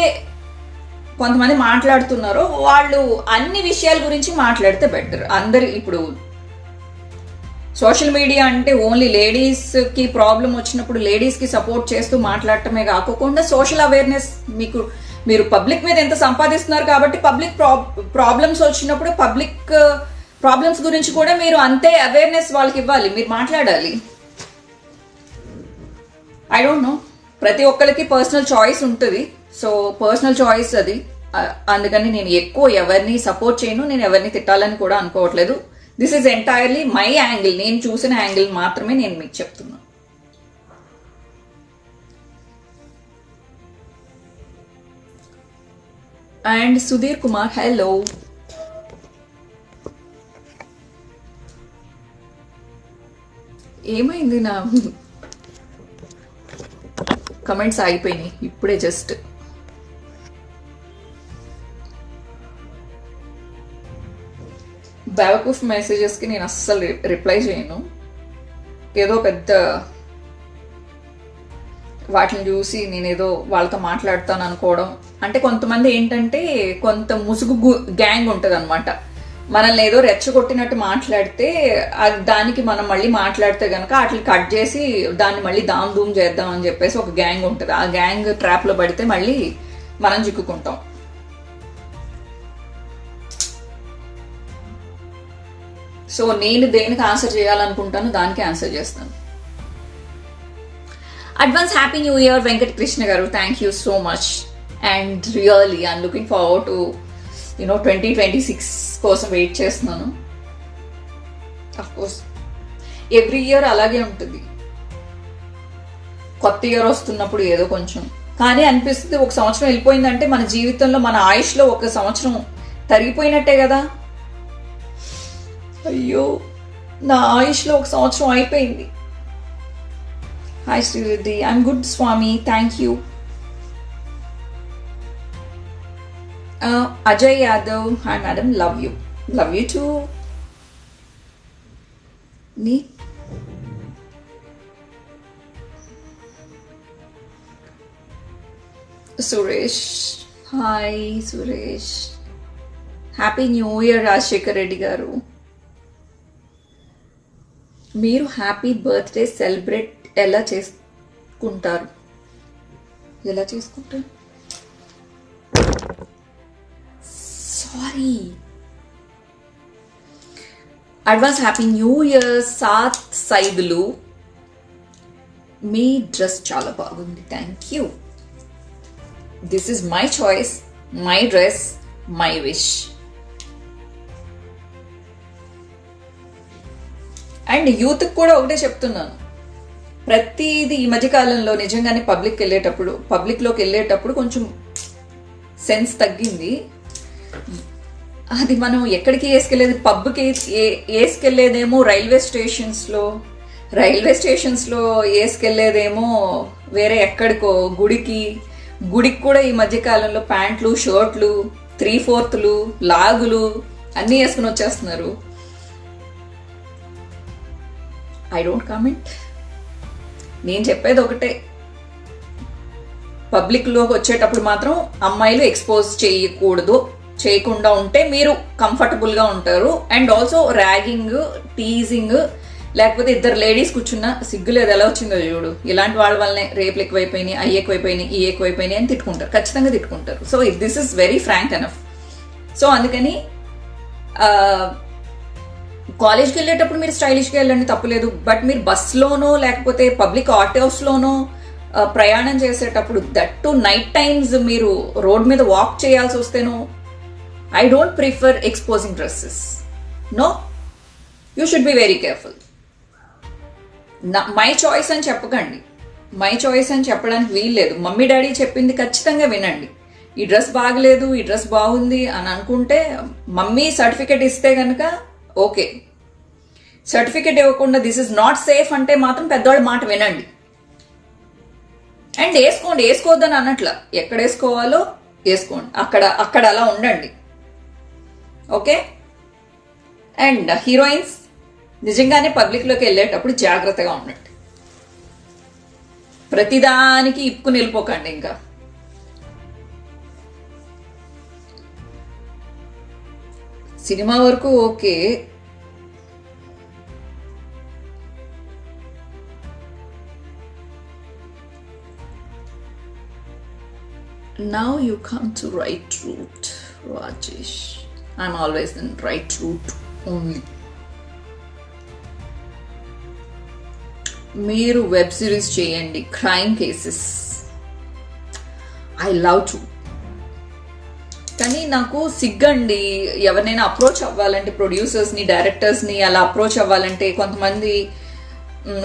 కొంతమంది మాట్లాడుతున్నారో వాళ్ళు అన్ని విషయాల గురించి మాట్లాడితే బెటర్. అందరు ఇప్పుడు సోషల్ మీడియా అంటే ఓన్లీ లేడీస్కి ప్రాబ్లం వచ్చినప్పుడు లేడీస్కి సపోర్ట్ చేస్తూ మాట్లాడటమే కాకుండా సోషల్ అవేర్నెస్, మీరు పబ్లిక్ మీద ఎంత సంపాదిస్తున్నారు కాబట్టి పబ్లిక్ ప్రాబ్లమ్స్ వచ్చినప్పుడు పబ్లిక్ ప్రాబ్లమ్స్ గురించి కూడా మీరు అంతే అవేర్నెస్ వాళ్ళకి ఇవ్వాలి, మీరు మాట్లాడాలి. ఐ డోంట్ నో, ప్రతి ఒక్కరికి పర్సనల్ చాయిస్ ఉంటుంది. సో పర్సనల్ చాయిస్ అది, అందుకని నేను ఎక్కువ ఎవరిని సపోర్ట్ చేయను, నేను ఎవరిని తిట్టాలని కూడా అనుకోవట్లేదు. This is entirely my angle, నేను చూసిన యాంగిల్ మాత్రమే నేను మీకు చెప్తున్నాను. And Sudheer Kumar, hello. ఏమైంది, నా కమెంట్స్ ఆగిపోయినాయి ఇప్పుడే జస్ట్. బ్యావకూఫ్ మెసేజెస్కి నేను అస్సలు రిప్లై చేయను. ఏదో పెద్ద వాటిని చూసి నేనేదో వాళ్ళతో మాట్లాడతాను అనుకోవడం. అంటే కొంతమంది ఏంటంటే కొంత ముసుగు గ్యాంగ్ ఉంటుంది అనమాట. మనల్ని ఏదో రెచ్చగొట్టినట్టు మాట్లాడితే దానికి మనం మళ్ళీ మాట్లాడితే కనుక వాటిని కట్ చేసి దాన్ని మళ్ళీ దామ్ దూమ్ చేద్దాం అని చెప్పేసి ఒక గ్యాంగ్ ఉంటుంది. ఆ గ్యాంగ్ ట్రాప్లో పడితే మళ్ళీ మనం చిక్కుకుంటాం. సో నేను దేనికి ఆన్సర్ చేయాలనుకుంటాను దానికి ఆన్సర్ చేస్తాను. Advance happy new year Venkata Krishna garu, thank you so much. And really I'm looking forward to 2026 కోసం వెయిట్ చేస్తున్నాను. అఫ్కోర్స్ ఎవ్రీ ఇయర్ అలాగే ఉంటుంది. కొత్త ఇయర్ వస్తున్నప్పుడు ఏదో కొంచెం కానీ అనిపిస్తుంది, ఒక సంవత్సరం వెళ్ళిపోయిందంటే మన జీవితంలో మన ఆయుష్లో ఒక సంవత్సరం తరిగిపోయినట్టే కదా. అయ్యో, నా ఆయుష్లో ఒక సంవత్సరం అయిపోయింది. Hi Sri Reddy, I'm good Swamy, thank you. Ajay Yadav, hi madam, love you. Love you too. నీ Suresh, hi Suresh, happy new year Rajasekhar Reddy garu. మీరు హ్యాపీ బర్త్డే సెలబ్రేట్ ఎలా చేసుకుంటారు? Sorry. Advance happy new year సాత్ సైదులు. మీ డ్రెస్ చాలా బాగుంది, thank you. This is my choice, my dress, my wish. And యూత్కి కూడా ఒకటే చెప్తున్నాను, ప్రతిదీ ఈ మధ్యకాలంలో నిజంగానే పబ్లిక్లోకి వెళ్ళేటప్పుడు కొంచెం సెన్స్ తగ్గింది. అది మనం ఎక్కడికి వేసుకెళ్ళేది, పబ్కి వేసుకెళ్ళేదేమో రైల్వే స్టేషన్స్లో వేసుకెళ్ళేదేమో వేరే ఎక్కడికో గుడికి కూడా ఈ మధ్యకాలంలో ప్యాంట్లు, షర్ట్లు, 3/4 లాగులు అన్నీ వేసుకుని వచ్చేస్తున్నారు. I don't comment. నేను చెప్పేది ఒకటే, పబ్లిక్లోకి వచ్చేటప్పుడు మాత్రం అమ్మాయిలు ఎక్స్పోజ్ చేయకుండా ఉంటే మీరు కంఫర్టబుల్గా ఉంటారు. అండ్ ఆల్సో ర్యాగింగ్, టీజింగ్, లేకపోతే ఇద్దరు లేడీస్ కూర్చున్న సిగ్గులేదు ఎలా వచ్చిందో చూడు, ఇలాంటి వాళ్ళ వల్లనే రేపులు ఎక్కువైపోయినాయి, అవి ఎక్కువైపోయినాయి, ఈ ఎక్కువైపోయినాయి అని తిట్టుకుంటారు, ఖచ్చితంగా తిట్టుకుంటారు. So this is very frank enough. So అందుకని కాలేజ్కి వెళ్ళేటప్పుడు మీరు స్టైలిష్గా వెళ్ళండి, తప్పులేదు. బట్ మీరు బస్లోనో లేకపోతే పబ్లిక్ ఆటోస్లోనో ప్రయాణం చేసేటప్పుడు, దట్ టు నైట్ టైమ్స్ మీరు రోడ్ మీద వాక్ చేయాల్సి వస్తేనో, I don't prefer exposing dresses. No, you should be very careful. My choice అని చెప్పకండి, మై చాయిస్ అని చెప్పడానికి వీల్లేదు. మమ్మీ డాడీ చెప్పింది ఖచ్చితంగా వినండి. ఈ డ్రెస్ బాగలేదు, ఈ డ్రెస్ బాగుంది అని అనుకుంటే మమ్మీ సర్టిఫికెట్ ఇస్తే కనుక ఓకే. సర్టిఫికెట్ ఇవ్వకుండా దిస్ ఇస్ నాట్ సేఫ్ అంటే మాత్రం పెద్దవాళ్ళ మాట వినండి. అండ్ వేసుకోవద్దని అన్నట్ల, ఎక్కడ వేసుకోవాలో వేసుకోండి, అక్కడ అలా ఉండండి, ఓకే. అండ్ హీరోయిన్స్ నిజంగానే పబ్లిక్లోకి వెళ్ళేటప్పుడు జాగ్రత్తగా ఉండండి, ప్రతిదానికి ఇప్పుకుని వెళ్ళిపోకండి. ఇంకా సినిమా వరకు okay, now you come to right route, Rajesh. I'm always in right route only. మీరు వెబ్ సిరీస్ చేయండి, crime cases, I love to. కానీ నాకు సిగ్గండి ఎవరినైనా అప్రోచ్ అవ్వాలంటే, ప్రొడ్యూసర్స్ని, డైరెక్టర్స్ని అలా అప్రోచ్ అవ్వాలంటే కొంతమంది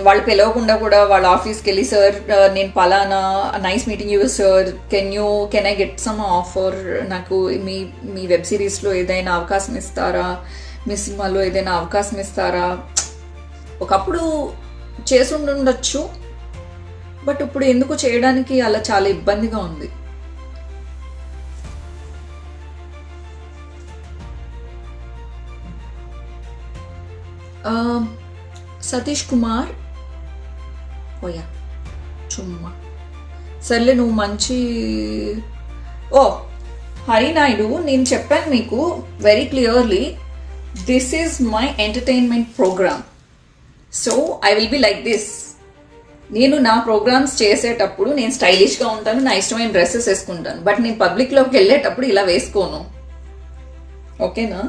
వాళ్ళు పిలవకుండా కూడా వాళ్ళ ఆఫీస్కి వెళ్ళి, సార్ నేను పలానా, nice meeting you sir, can I get some offer, నాకు మీ వెబ్ సిరీస్లో ఏదైనా అవకాశం ఇస్తారా, మీ సినిమాలో ఏదైనా అవకాశం ఇస్తారా. ఒకప్పుడు చేసి ఉండొచ్చు, బట్ ఇప్పుడు ఎందుకు చేయడానికి అలా చాలా ఇబ్బందిగా ఉంది. సతీష్ కుమార్ ఓయా చుమ్మా, సర్లే నువ్వు మంచి ఓ హరినాయుడు, నేను చెప్పాను మీకు very clearly, this is my entertainment program. So I will be like this. నేను నా ప్రోగ్రామ్స్ చేసేటప్పుడు నేను స్టైలిష్గా ఉంటాను, నా ఇష్టమైన డ్రెస్సెస్ వేసుకుంటాను. బట్ నేను పబ్లిక్లోకి వెళ్ళేటప్పుడు ఇలా వేసుకోను. ఓకేనా?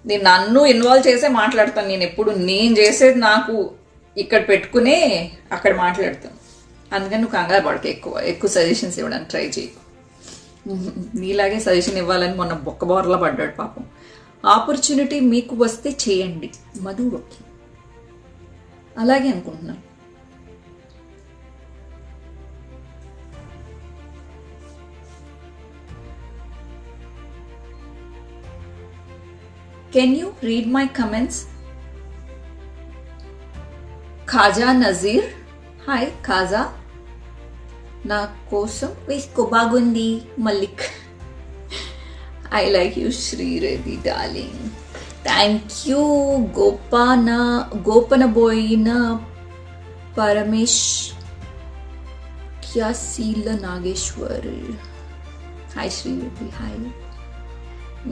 నేను నన్ను ఇన్వాల్వ్ చేసే మాట్లాడతాను. నేను ఎప్పుడు నేను చేసేది నాకు ఇక్కడ పెట్టుకునే అక్కడ మాట్లాడతాను. అందుకని నువ్వు కంగారు పడక, ఎక్కువ సజెషన్స్ ఇవ్వడానికి ట్రై చేయి. నీలాగే సజెషన్ ఇవ్వాలని మొన్న బొక్కబోర్లా పడ్డాడు పాపం. ఆపర్చునిటీ మీకు వస్తే చేయండి మధు. ఓకే, అలాగే అనుకుంటున్నాను. Can you read my comments? Khaja Nazeer, hi Khaja. నా కోసం వేసుకో, బాగుంది. Mallik, I like you Sri Reddy darling. Thank you. Gopanaboina Paramesh క్యాశీల Nageshwar, hi Sri Reddy, hi.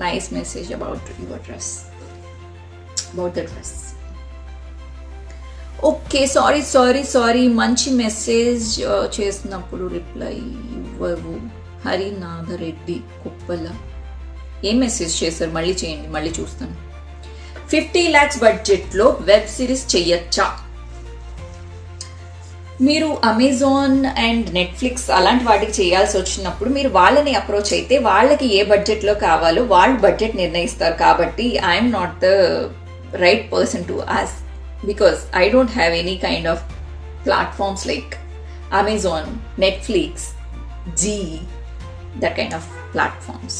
Nice message about your dress, about the dress. Okay, sorry. మంచి మెసేజ్ చేసినప్పుడు రిప్లై ఇవ్వవు. హరినాథరెడ్డి కుప్పల, ఏం మెసేజ్ చేశారు? మళ్ళీ చేయండి, మళ్ళీ చూస్తాను. 50 lakhs బడ్జెట్లో వెబ్ సిరీస్ చెయ్యొచ్చా? మీరు అమెజాన్ అండ్ నెట్ఫ్లిక్స్ అలాంటి వాటికి చేయాల్సి వచ్చినప్పుడు మీరు వాళ్ళని అప్రోచ్ అయితే వాళ్ళకి ఏ బడ్జెట్లో కావాలో వాళ్ళు బడ్జెట్ నిర్ణయిస్తారు. కాబట్టి I'm not the right person to ask, because I don't have any kind of platforms like Amazon, Netflix, Zee, that kind of platforms.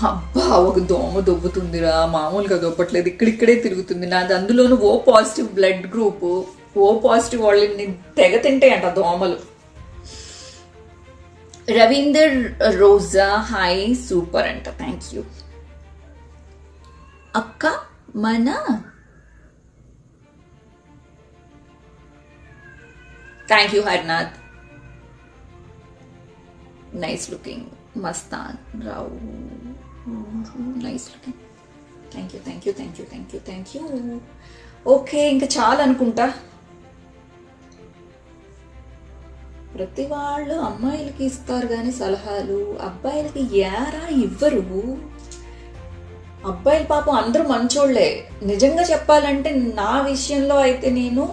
అబ్బా, ఒక దోమ దొబ్బుతుందిరా, మామూలుగా దొబ్బట్లేదు, ఇక్కడిక్కడే తిరుగుతుంది. నాది అందులోనూ O positive blood group. O positive వాళ్ళని తెగ తింటాయంట దోమలు. రవీందర్ రోజా, హాయ్, సూపర్ అంట, థ్యాంక్ యూ. అక్క మన thank you Harinath. Nice looking Mastan Rao, nice looking. Thank you. Okay, ఇంకా చాలా అనుకుంటా. ప్రతి వాళ్ళు అమ్మాయిలకి ఇస్తారు కానీ సలహాలు, అబ్బాయిలకి యారా ఇవ్వరు. అబ్బాయిలు పాపం అందరూ మంచోళ్లే. నిజంగా చెప్పాలంటే నా విషయంలో అయితే నేను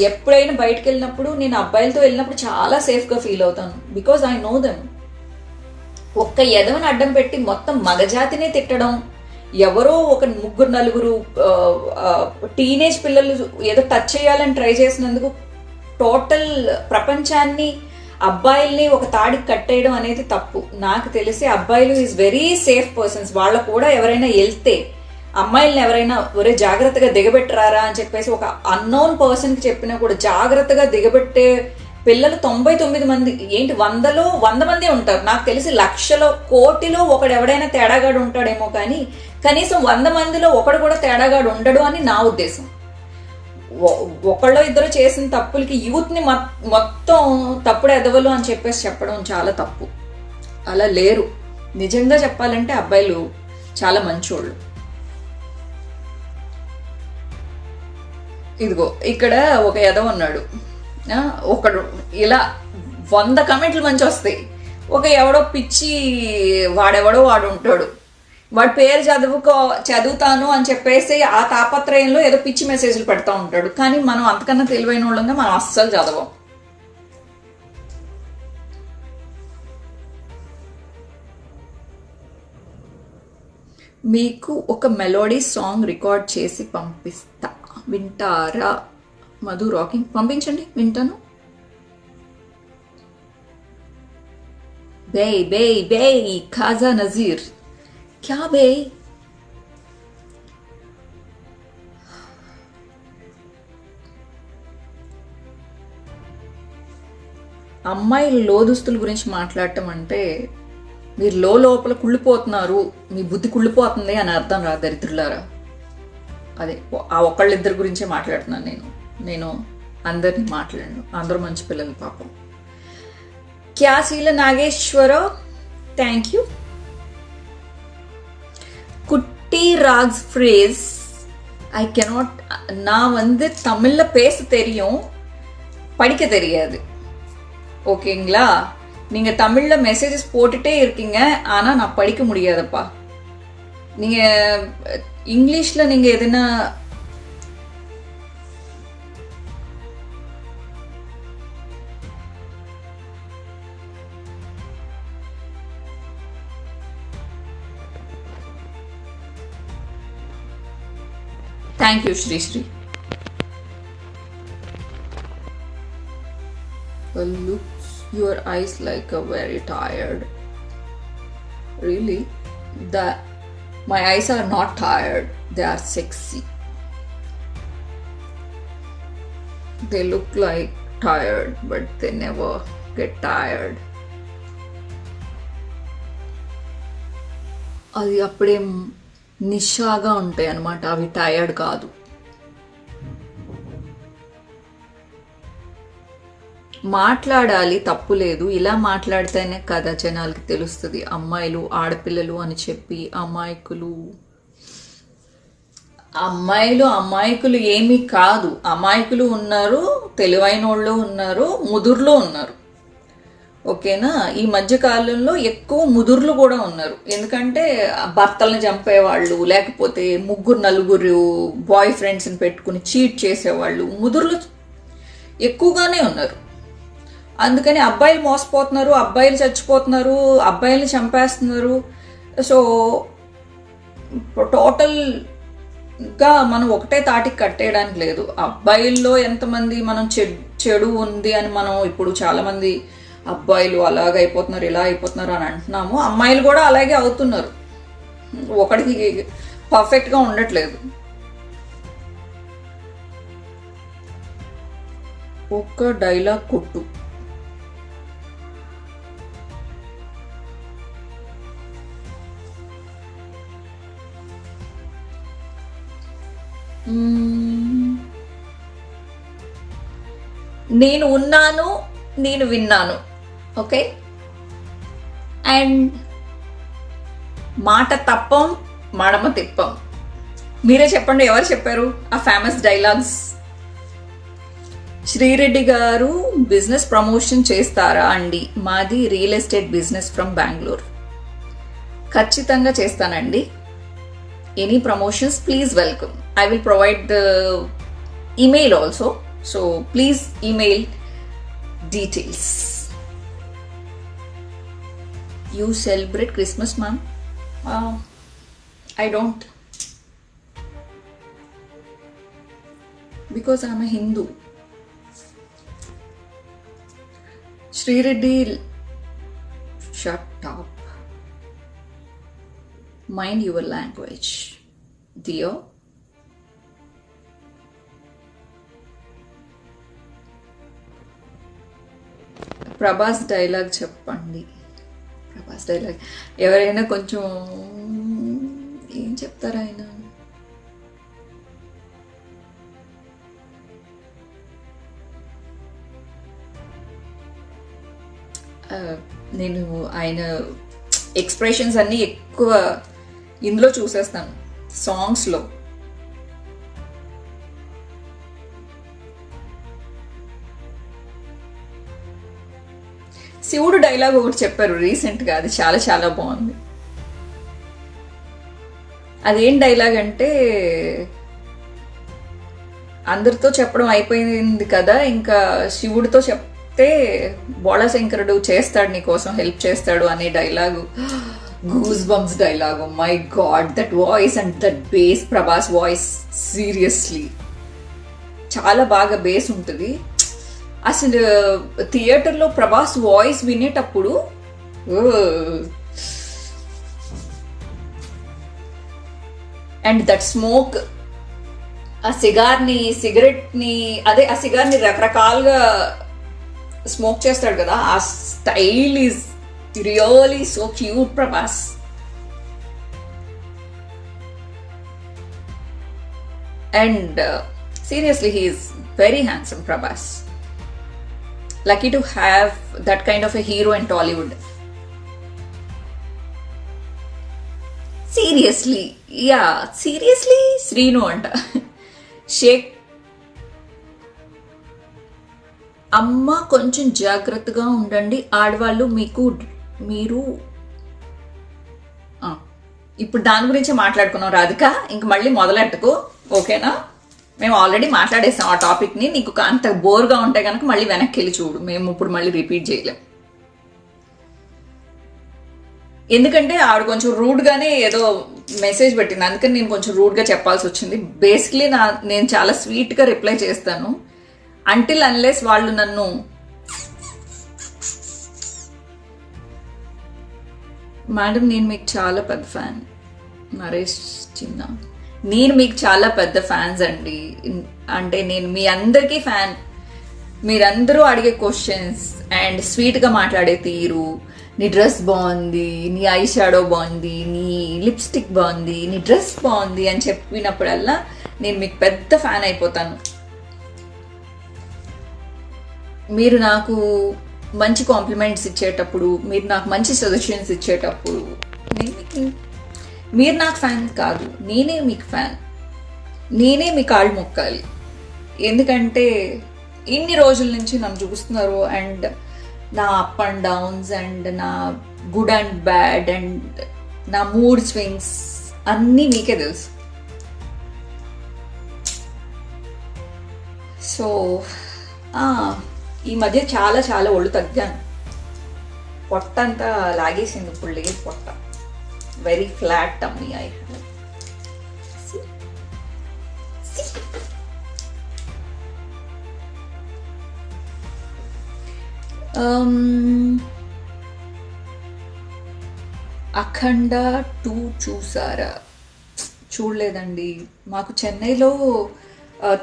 ఎప్పుడైనా బయటకు వెళ్ళినప్పుడు, నేను అబ్బాయిలతో వెళ్ళినప్పుడు చాలా సేఫ్గా ఫీల్ అవుతాను. Because I know them. ఒక్క ఎదవని అడ్డం పెట్టి మొత్తం మగజాతినే తిట్టడం, ఎవరో ఒక 3-4 టీనేజ్ పిల్లలు ఏదో టచ్ చేయాలని ట్రై చేసినందుకు టోటల్ ప్రపంచాన్ని, అబ్బాయిల్ని ఒక తాడికి కట్టేయడం అనేది తప్పు. నాకు తెలిసి అబ్బాయిలు ఈజ్ వెరీ సేఫ్ పర్సన్స్. వాళ్ళ కూడా ఎవరైనా వెళ్తే, అమ్మాయిల్ని ఎవరైనా ఒరే జాగ్రత్తగా దిగబెట్టరారా అని చెప్పేసి ఒక అన్నోన్ పర్సన్కి చెప్పినా కూడా జాగ్రత్తగా దిగబెట్టే పిల్లలు 99 మంది ఏంటి 100 మంది ఉంటారు. నాకు తెలిసి 1,00,000 కోటిలో ఒకడు ఎవడైనా తేడాగాడు ఉంటాడేమో, కానీ కనీసం 100 మందిలో ఒకడు కూడా తేడాగాడు ఉండడు అని నా ఉద్దేశం. ఒకళ్ళో ఇద్దరు చేసిన తప్పులకి యూత్ని మొత్తం తప్పుడు ఎదవలు అని చెప్పేసి చెప్పడం చాలా తప్పు. అలా లేరు. నిజంగా చెప్పాలంటే అబ్బాయిలు చాలా మంచోళ్ళు. ఇదిగో ఇక్కడ ఒక ఎదవ ఉన్నాడు, ఒకడు ఇలా 100 కమెంట్లు మంచి వస్తాయి. ఒక ఎవడో పిచ్చి వాడు ఉంటాడు, వాడి పేరు చదువుతాను అని చెప్పేసి ఆ తాపత్రయంలో ఏదో పిచ్చి మెసేజ్లు పెడతా ఉంటాడు. కానీ మనం అంతకన్నా తెలివైన వాళ్ళంగా మనం అస్సలు చదవం. మీకు ఒక మెలోడీ సాంగ్ రికార్డ్ చేసి పంపిస్తా, వింటారా? మధు రాకింగ్, పంపించండి, వింటాను. బే ఖాజా నజీర్, క్యా బే? అమ్మాయిల లోదుస్తుల గురించి మాట్లాడటం అంటే మీరు లోపల కుళ్ళిపోతున్నారు, మీ బుద్ధి కుళ్ళిపోతుంది అని అర్థం రా దరిద్రులారా. అదే ఆ ఒకళ్ళిద్దరి గురించే మాట్లాడుతున్నాను నేను అందరినీ మాట్లాడను, అందరూ మంచి పిల్లలు పాపం. క్యాశీల నాగేశ్వరరావు, థ్యాంక్ యూ. குட்டி ராக்ஸ் ஃப்ரேஸ் ஐ கெனாட், நான் வந்து தமிழில் பேச தெரியும், படிக்க தெரியாது. ஓகேங்களா? நீங்கள் தமிழில் மெசேஜஸ் போட்டுகிட்டே இருக்கீங்க, ஆனால் நான் படிக்க முடியாதப்பா. நீங்கள் இங்கிலீஷில் நீங்கள் எதுனா Thank you, Shri Shri. Well, looks your eyes like a very tired. Really? My eyes are not tired. They are sexy. They look like tired, but they never get tired. అది అప్పుడే నిషాగా ఉంటాయి అన్నమాట, అవి టయర్డ్ కాదు. మాట్లాడాలి, తప్పు లేదు. ఇలా మాట్లాడితేనే కదా జనాలకి తెలుస్తుంది అమ్మాయిలు ఆడపిల్లలు అని చెప్పి. అమ్మాయికులు ఏమీ కాదు. అమాయకులు ఉన్నారు, తెలివైన వాళ్ళు ఉన్నారు, ముదుర్లు ఉన్నారు. ఓకేనా? ఈ మధ్య కాలంలో ఎక్కువ ముదుర్లు కూడా ఉన్నారు. ఎందుకంటే భర్తలను చంపేవాళ్ళు, లేకపోతే ముగ్గురు నలుగురు బాయ్ ఫ్రెండ్స్ని పెట్టుకుని చీట్ చేసేవాళ్ళు ముదుర్లు ఎక్కువగానే ఉన్నారు. అందుకని అబ్బాయిలు మోసపోతున్నారు, అబ్బాయిలు చచ్చిపోతున్నారు, అబ్బాయిల్ని చంపేస్తున్నారు. సో టోటల్గా మనం ఒకటే తాటికి కట్టేయడానికి లేదు. అబ్బాయిల్లో ఎంతమంది మనం చెడు ఉంది అని మనం ఇప్పుడు చాలామంది అబ్బాయిలు అలాగ అయిపోతున్నారు, ఇలా అయిపోతున్నారు అని అంటున్నాము. అమ్మాయిలు కూడా అలాగే అవుతున్నారు, ఒకటికి పర్ఫెక్ట్గా ఉండట్లేదు. ఒక్క డైలాగ్ కొట్టు. నేను ఉన్నాను, నేను విన్నాను. ఓకే? అండ్ మాట తప్పం, మడమ తిప్పం. మీరే చెప్పండి, ఎవరు చెప్పారు ఆ ఫేమస్ డైలాగ్స్? శ్రీరెడ్డి గారు బిజినెస్ ప్రమోషన్ చేస్తారా అండి? మాది real estate business from Bengaluru. ఖచ్చితంగా చేస్తానండి. Any promotions please welcome. I will provide the email also, so please email details. You celebrate Christmas, ma'am? I don't, because I'm a Hindu. Shri Reddy, shut up. Mind your language, dear. Prabhas dialogue చెప్పండి. Prabhas dialogue ఎవరైనా కొంచెం ఏం చెప్తారు ఆయన? నేను ఆయన expressions అన్నీ ఎక్కువ ఇందులో చూసేస్తాను, సాంగ్స్లో. శివుడు డైలాగ్ ఒకటి చెప్పారు రీసెంట్గా, అది చాలా చాలా బాగుంది. అదేం డైలాగ్ అంటే, అందరితో చెప్పడం అయిపోయింది కదా, ఇంకా శివుడితో చెప్తే బోళాశంకరుడు చేస్తాడు, నీకోసం హెల్ప్ చేస్తాడు అనే dialogue. Goose bumps dialogue. My God, that voice and that base, Prabhas voice seriously చాలా బాగా బేస్ ఉంటుంది. అసలు థియేటర్లో ప్రభాస్ వాయిస్ వినేటప్పుడు అండ్ దట్ స్మోక్, ఆ సిగరెట్ని రకరకాలుగా స్మోక్ చేస్తాడు కదా, ఆ style is really so cute Prabhas. And seriously, he is very handsome, Prabhas. Lucky to have that kind of a hero in Tollywood. Seriously, yeah, seriously, Sreenu anta. Shaik అమ్మ కొంచెం జాగ్రత్తగా ఉండండి ఆడవాళ్ళు మీరు ఇప్పుడు దాని గురించే మాట్లాడుకున్నాం రాధిక, ఇంక మళ్ళీ మొదలెట్టకు, ఓకేనా? మేము ఆల్రెడీ మాట్లాడేసాం ఆ టాపిక్ని. నీకు అంత బోర్గా ఉంటే కనుక మళ్ళీ వెనక్కి వెళ్ళి చూడు, మేము ఇప్పుడు మళ్ళీ రిపీట్ చేయలేం. ఎందుకంటే ఆవిడ కొంచెం రూడ్గానే ఏదో మెసేజ్ పెట్టింది, అందుకని నేను కొంచెం రూడ్గా చెప్పాల్సి వచ్చింది. బేసిక్లీ నేను చాలా స్వీట్గా రిప్లై చేస్తాను, అంటిల్ అన్లెస్ వాళ్ళు నన్ను మేడం నేను మీకు చాలా పెద్ద ఫ్యాన్. నరేష్ చిన్న, నేను మీకు చాలా పెద్ద ఫ్యాన్స్ అండి. అంటే నేను మీ అందరికీ ఫ్యాన్. మీరందరూ అడిగే క్వశ్చన్స్ అండ్ స్వీట్గా మాట్లాడే తీరు, నీ డ్రెస్ బాగుంది, నీ ఐ షాడో బాగుంది, నీ లిప్స్టిక్ బాగుంది, నీ డ్రెస్ బాగుంది అని చెప్పినప్పుడల్లా నేను మీకు పెద్ద ఫ్యాన్ అయిపోతాను. మీరు నాకు మంచి కాంప్లిమెంట్స్ ఇచ్చేటప్పుడు, మీరు నాకు మంచి సజెషన్స్ ఇచ్చేటప్పుడు మీరు నాకు ఫ్యాన్ కాదు, నేనే మీకు ఫ్యాన్. నేనే మీ కాళ్ళు మొక్కాలి. ఎందుకంటే ఇన్ని రోజుల నుంచి నన్ను చూస్తున్నారు అండ్ నా అప్ అండ్ డౌన్స్ అండ్ నా గుడ్ అండ్ బ్యాడ్ అండ్ నా మూడ్ స్వింగ్స్ అన్నీ మీకే తెలుసు. సో ఈ మధ్య చాలా చాలా ఒళ్ళు తగ్గాను. పొట్ట అంతా లాగేసింది, ఇప్పుడు లేదు పొట్ట. Very flat tummy I have. Akhanda 2 చూసారా? చూడలేదండి. మాకు చెన్నైలో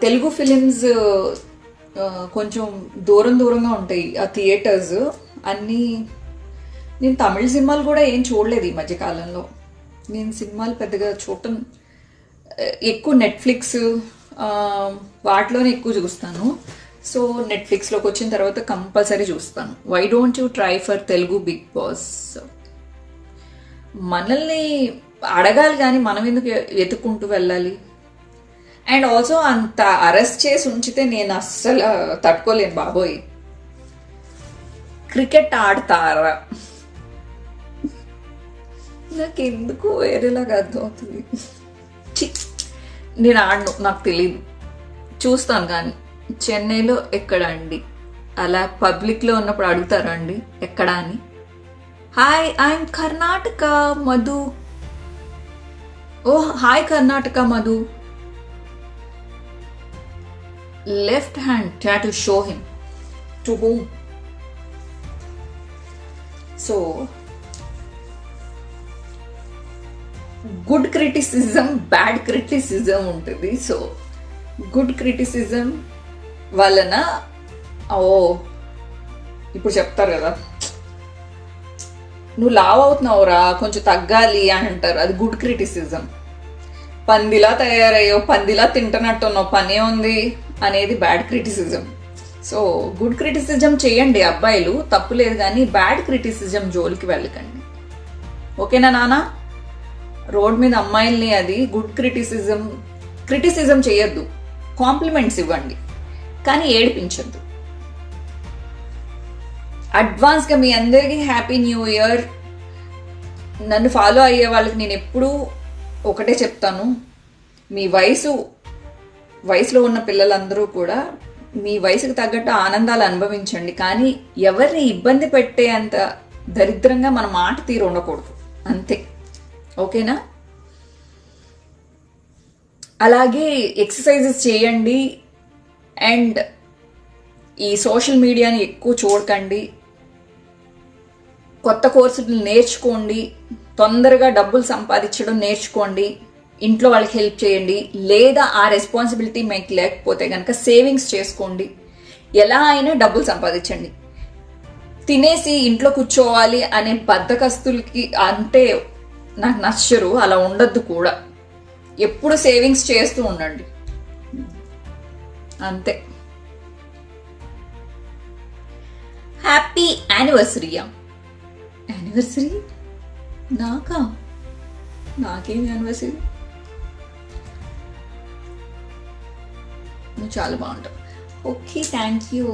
తెలుగు ఫిలిమ్స్ కొంచెం దూరంగా ఉంటాయి ఆ థియేటర్స్ అన్నీ. నేను తమిళ సినిమాలు కూడా ఏం చూడలేదు ఈ మధ్యకాలంలో. నేను సినిమాలు పెద్దగా చూడటం, ఎక్కువ నెట్ఫ్లిక్స్ వాటిలోనే ఎక్కువ చూస్తాను. సో నెట్ఫ్లిక్స్లోకి వచ్చిన తర్వాత కంపల్సరీ చూస్తాను. Why don't you try for Telugu Bigg Boss? మనల్ని అడగాలి కానీ మనం ఎందుకు వెతుక్కుంటూ వెళ్ళాలి? అండ్ ఆల్సో అంత అరెస్ట్ చేసి ఉంచితే నేను అస్సలు తట్టుకోలేను బాబోయ్. క్రికెట్ ఆడతారా? నాకెందుకు వేరేలాగా అర్థమవుతుంది. నేను ఆడను, నాకు తెలియదు. చూస్తాను కానీ. చెన్నైలో ఎక్కడ అండి? అలా పబ్లిక్లో ఉన్నప్పుడు అడుగుతారా అండి ఎక్కడా అని? Hi, I'm Karnataka Madhu. Oh hi Karnataka Madhu. Left hand tattoo, show him. To whom? So good criticism, bad criticism ఉంటుంది. సో గుడ్ క్రిటిసిజం వలన ఇప్పుడు చెప్తారు కదా, నువ్వు లావ్ అవుతున్నావురా కొంచెం తగ్గాలి అని అంటారు, అది గుడ్ క్రిటిసిజం. పందిలా తయారయ్యో, పందిలా తింటున్నట్టున్నావు, పనే ఉంది అనేది bad criticism. So good criticism చేయండి అబ్బాయిలు, తప్పు లేదు, కానీ బ్యాడ్ క్రిటిసిజం జోలికి వెళ్ళకండి, ఓకేనా నాన్న? రోడ్ మీద అమ్మాయిల్ని అది గుడ్ క్రిటిసిజం చేయొద్దు. కాంప్లిమెంట్స్ ఇవ్వండి కానీ ఏడిపించద్దు. అడ్వాన్స్గా మీ అందరికీ హ్యాపీ న్యూ ఇయర్. నన్ను ఫాలో అయ్యే వాళ్ళకి నేను ఎప్పుడూ ఒకటే చెప్తాను, మీ వయసులో ఉన్న పిల్లలందరూ కూడా మీ వయసుకు తగ్గట్టు ఆనందాలు అనుభవించండి, కానీ ఎవరిని ఇబ్బంది పెట్టే అంత దరిద్రంగా మన మాట తీరు ఉండకూడదు, అంతే, ఓకేనా? అలాగే ఎక్సర్సైజెస్ చేయండి అండ్ ఈ సోషల్ మీడియాని ఎక్కువ చూడకండి. కొత్త కోర్సులు నేర్చుకోండి, తొందరగా డబ్బులు సంపాదించడం నేర్చుకోండి, ఇంట్లో వాళ్ళకి హెల్ప్ చేయండి, లేదా ఆ రెస్పాన్సిబిలిటీ మీకు లేకపోతే కనుక సేవింగ్స్ చేసుకోండి, ఎలా అయినా డబ్బులు సంపాదించండి. తినేసి ఇంట్లో కూర్చోవాలి అనే బద్ధకస్తులకి అంటే నాకు నచ్చరు, అలా ఉండద్దు కూడా. ఎప్పుడు సేవింగ్స్ చేస్తూ ఉండండి, అంతే. హ్యాపీ యానివర్సరీయా? యానివర్సరీ నాకేం యానివర్సరీ? నువ్వు చాలా బాగుంటావు. Okay, thank you.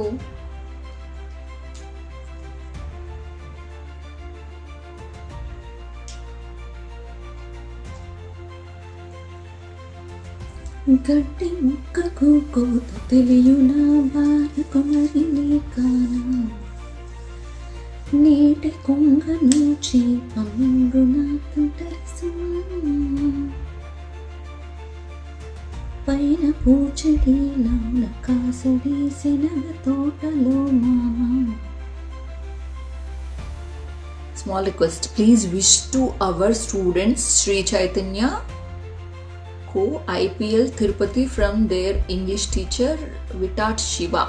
గడ్డి ముక్కకు కోత తెలియునా బాలకుమరి నీ కాలం, నీటి కొంగ నుంచి పమ్మింగు నాకు తెలుసు, పైన పూచడి లాల కాసడి శనగ తోటలో మామ. Small request, please wish to our students Sri Chaitanya Co IPL Tirupati from their English teacher Vitat Shiva.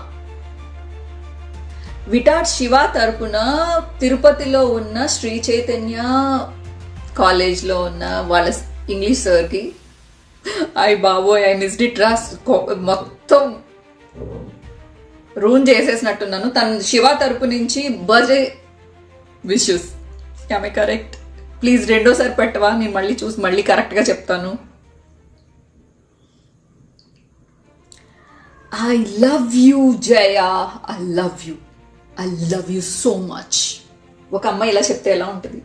విటాట్ Shiva తరపున తిరుపతిలో ఉన్న శ్రీ చైతన్య కాలేజ్లో ఉన్న వాళ్ళ ఇంగ్లీష్ సార్కి, బాబోయ్ ఐ మిస్డ్ ఇట్ రాస్, మొత్తం రూన్ చేసేసినట్టున్నాను. తన శివ తరపు నుంచి బర్త్డే విషెస్. ఆమె కరెక్ట్? ప్లీజ్ రెండోసారి పెట్టవా? నేను మళ్ళీ చూసి మళ్ళీ కరెక్ట్గా చెప్తాను. I love you, Jaya. I love you. I love you so much. ఒక అమ్మాయి ఇలా చెప్తే ఎలా ఉంటుంది?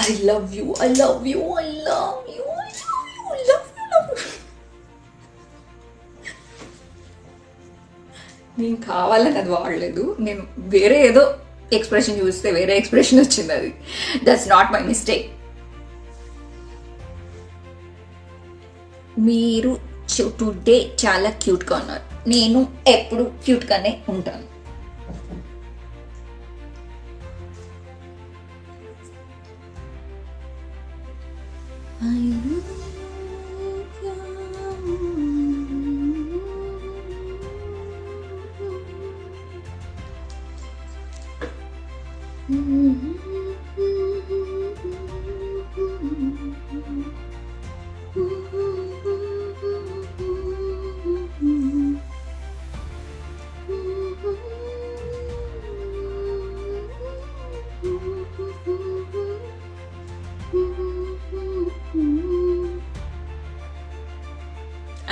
I love you, I love you, I love you, I love you, I love you, love you. నేను కావాలని అది వాడలేదు, నేను వేరే ఏదో ఎక్స్ప్రెషన్ చూస్తే వేరే ఎక్స్ప్రెషన్ వచ్చింది. అది దట్స్ నాట్ మై మిస్టేక్. మీరు టుడే చాలా క్యూట్గా ఉన్నారు. నేను ఎప్పుడు క్యూట్గానే ఉంటాను.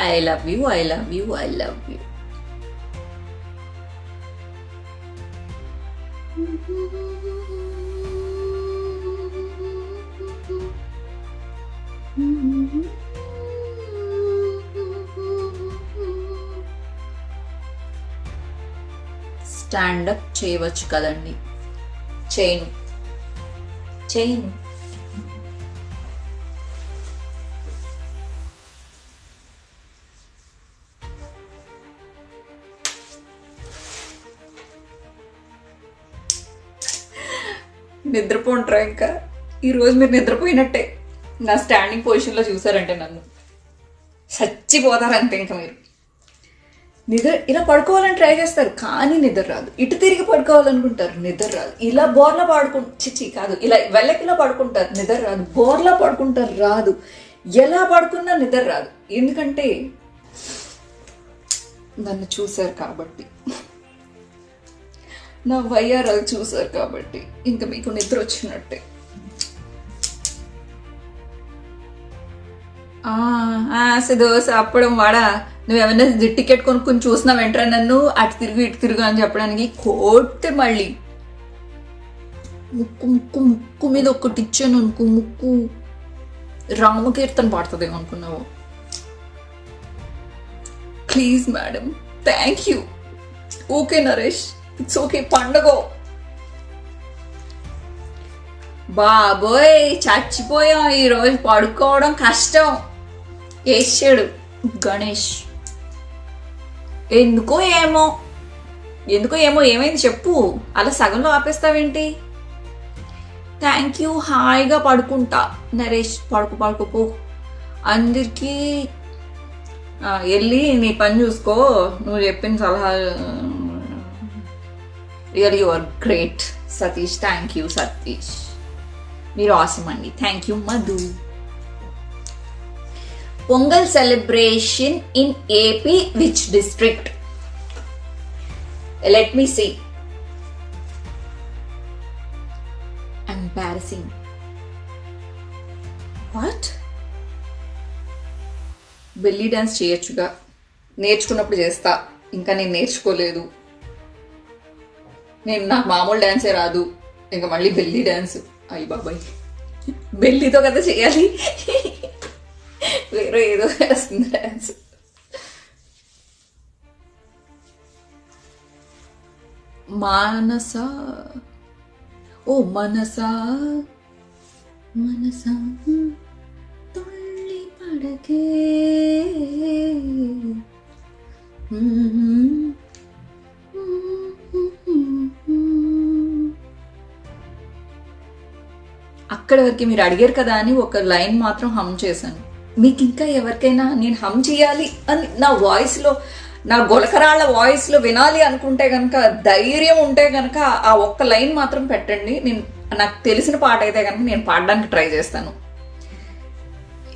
I love you, I love you, I love you. Stand up చేయవచ్చు కదండి. చేయను. నిద్రపోంటారా? ఇంకా ఈరోజు మీరు నిద్రపోయినట్టే. నా స్టాండింగ్ పొజిషన్లో చూసారంటే నన్ను చచ్చిపోతారు అంతే. ఇంకా మీరు ఇలా పడుకోవాలని ట్రై చేస్తారు కానీ నిద్ర రాదు. ఇటు తిరిగి పడుకోవాలనుకుంటారు, నిద్ర రాదు. ఇలా బోర్లా కాదు, ఇలా వెళ్ళకిలా పడుకుంటారు, నిద్ర రాదు. బోర్లా పడుకుంటారు, రాదు. ఎలా పడుకున్నా నిద్ర రాదు. ఎందుకంటే నన్ను చూశారు కాబట్టి, నా వయ్యారాలు చూసారు కాబట్టి ఇంకా మీకు నిద్ర వచ్చినట్టే. దోశ అప్పడం వాడా, నువ్వేమన్నా టికెట్ కొనుక్కొని చూసినా వెంటనే నన్ను అటు తిరుగు ఇటు తిరుగు అని చెప్పడానికి కోట్టే. మళ్ళీ ముక్కు మీద ఒక్కటి ఇచ్చాను అనుకో, ముక్కు రామకీర్తన పాడుతుందేమో అనుకున్నావు. Please madam, thank you. Okay Naresh, it's okay. పండుగ బాబోయ్ చచ్చిపోయాం ఈరోజు. పడుకోవడం కష్టం. వేసాడు గణేష్. ఎందుకో ఏమో ఏమైంది చెప్పు. అలా సగంలో ఆపేస్తావేంటి? Thank you. హాయిగా పడుకుంటా నరేష్. పడుకోపో. అందరికీ వెళ్ళి నీ పని చూసుకో. నువ్వు చెప్పిన సలహా real you are great Satish. Thank you Satish, మీరు ఆసమ్ అండి. Thank you Madhu. Pongal celebration in AP which district? Let me see. Embarrassing. What? Belly dance చేయొచ్చుగా, నేర్చుకున్నప్పుడు చేస్తా. ఇంకా నేను నేర్చుకోలేదు. నాకు మామూలు డ్యాన్సే రాదు, ఇంకా మళ్ళీ బెల్లీ డ్యాన్స్. అయ్యి బాబాయ్, బెల్లీతో కదా చేయాలి, వేరే ఏదో వేస్తుంది డ్యాన్స్. మానస, ఓ మనసా మనసా తుళ్ళి పడకే, అక్కడి వరకు మీరు అడిగారు కదా అని ఒక లైన్ మాత్రం హమ్ చేశాను. మీకు ఇంకా ఎవరికైనా నేను హమ్ చేయాలి అని నా వాయిస్లో, నా గొలకరాళ్ళ వాయిస్లో వినాలి అనుకుంటే కనుక, ధైర్యం ఉంటే కనుక ఆ ఒక్క లైన్ మాత్రం పెట్టండి. నాకు తెలిసిన పాట అయితే కనుక నేను పాడడానికి ట్రై చేస్తాను.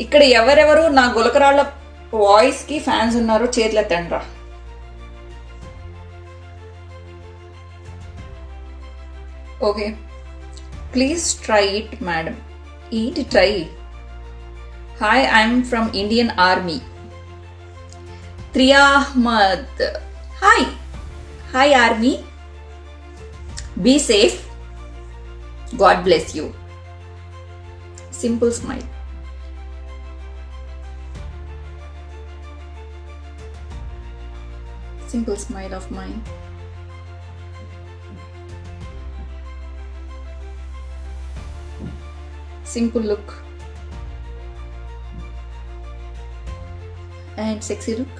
ఇక్కడ ఎవరెవరు నా గొలకరాళ్ళ వాయిస్కి ఫ్యాన్స్ ఉన్నారో చేతులు ఎత్తండి రా. Okay, please try it madam. ఏంటి try? Hi, I'm from Indian army. Triya Ahmad. Hi. Hi Army. Be safe. God bless you. Simple smile. Simple smile of mine. Simple look. And sexy look.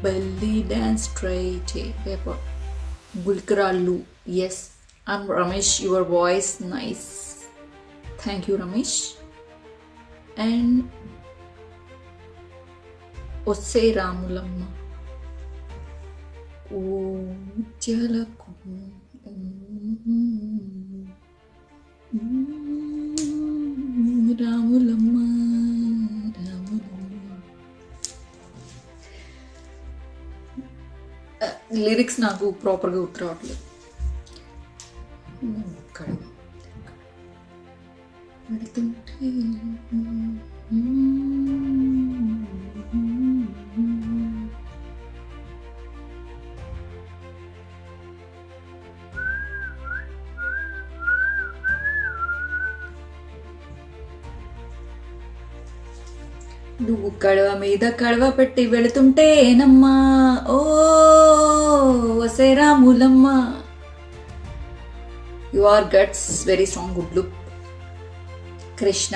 Belly dance try paper. Gulkarallu. Yes, I'm Ramesh. Your voice nice. Thank you, Ramesh. And Osse Ramulamma. Oh, Jalaku. Ramulamma. Lyrics నాకు ప్రాపర్గా గుర్తు రావట్లేదు. నువ్వు కడవ మీద కడవ పెట్టి వెళుతుంటేనమ్మా, ఓ వసే Ramulamma. You are guts very strong, good look. Krishna,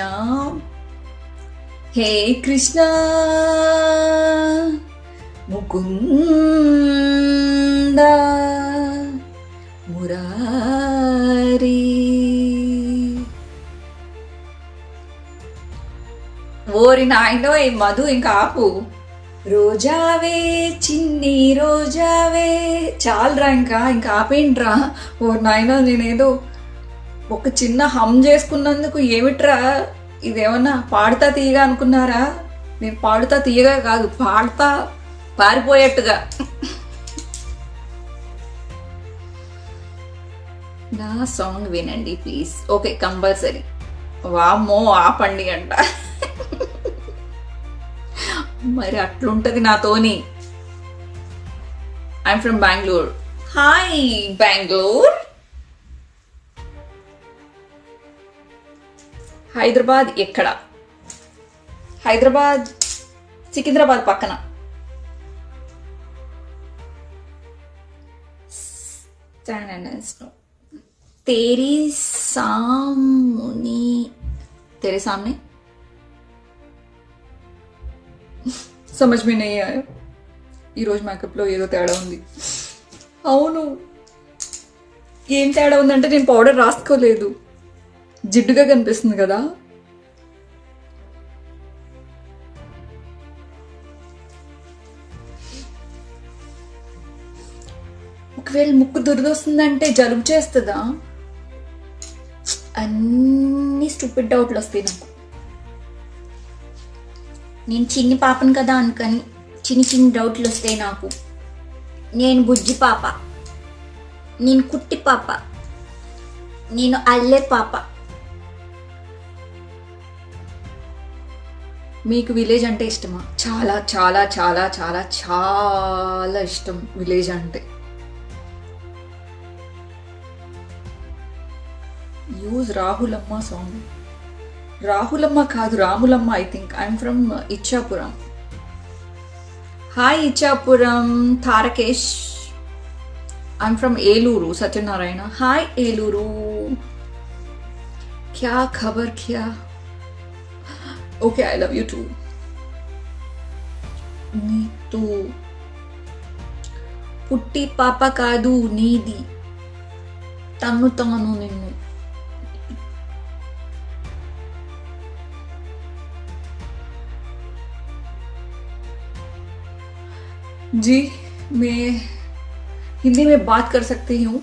hey Krishna Mukunda Murari. ఓరి నాయనో, ఈ మధు ఇంకా ఆపు. రోజావే చిన్ని రోజావే, చాలరా ఇంకా ఆపేంట్రా. ఓ నాయనో, నేనేదో ఒక చిన్న హమ్ చేసుకున్నందుకు ఏమిట్రా ఇదేమన్నా పాడుతా తీయగా అనుకున్నారా? నేను పాడుతా తీయగా కాదు, పాడుతా పారిపోయేట్టుగా. నా సాంగ్ వినండి ప్లీజ్. Okay, compulsory. వామ్మో ఆపండి అంట. మరి అట్లుంటది నాతోని. I'm from Bengaluru. Hi Bengaluru. Hyderabad ఎక్కడ? హైదరాబాద్ సికింద్రాబాద్ పక్కన. तेरे सामने समझ में नहीं आया. ఈ రోజు మేకప్లో ఏదో తేడా ఉంది. అవును, ఏం తేడా ఉందంటే నేను పౌడర్ రాసుకోలేదు, జిడ్డుగా కనిపిస్తుంది కదా. ఒకవేళ ముక్కు దురదొస్తుందంటే జలుబు చేస్తుందా? అన్నీ స్టూపిడ్ డౌట్లు వస్తాయి నాకు. నేను చిన్ని పాపను కదా అనుకని చిన్ని డౌట్లు వస్తాయి నాకు. నేను బుజ్జి పాప, నేను కుట్టి పాప, నేను అల్లే పాప. మీకు విలేజ్ అంటే ఇష్టమా? చాలా చాలా చాలా చాలా చాలా ఇష్టం విలేజ్ అంటే. Use రాహులమ్మ song. రాహులమ్మ కాదు, Ramulamma. I think I'm from Ichchapuram. Hi Ichchapuram Tarakesh. I'm from Eluru Satyanarayana. Hi Eluru. క్యా ఖబర్ క్యా? Okay, I love you too. Neetu పుట్టి పాప కాదు నీది, తన్ను తాను నిన్ను. जी मैं हिंदी में बात कर सकती हूँ,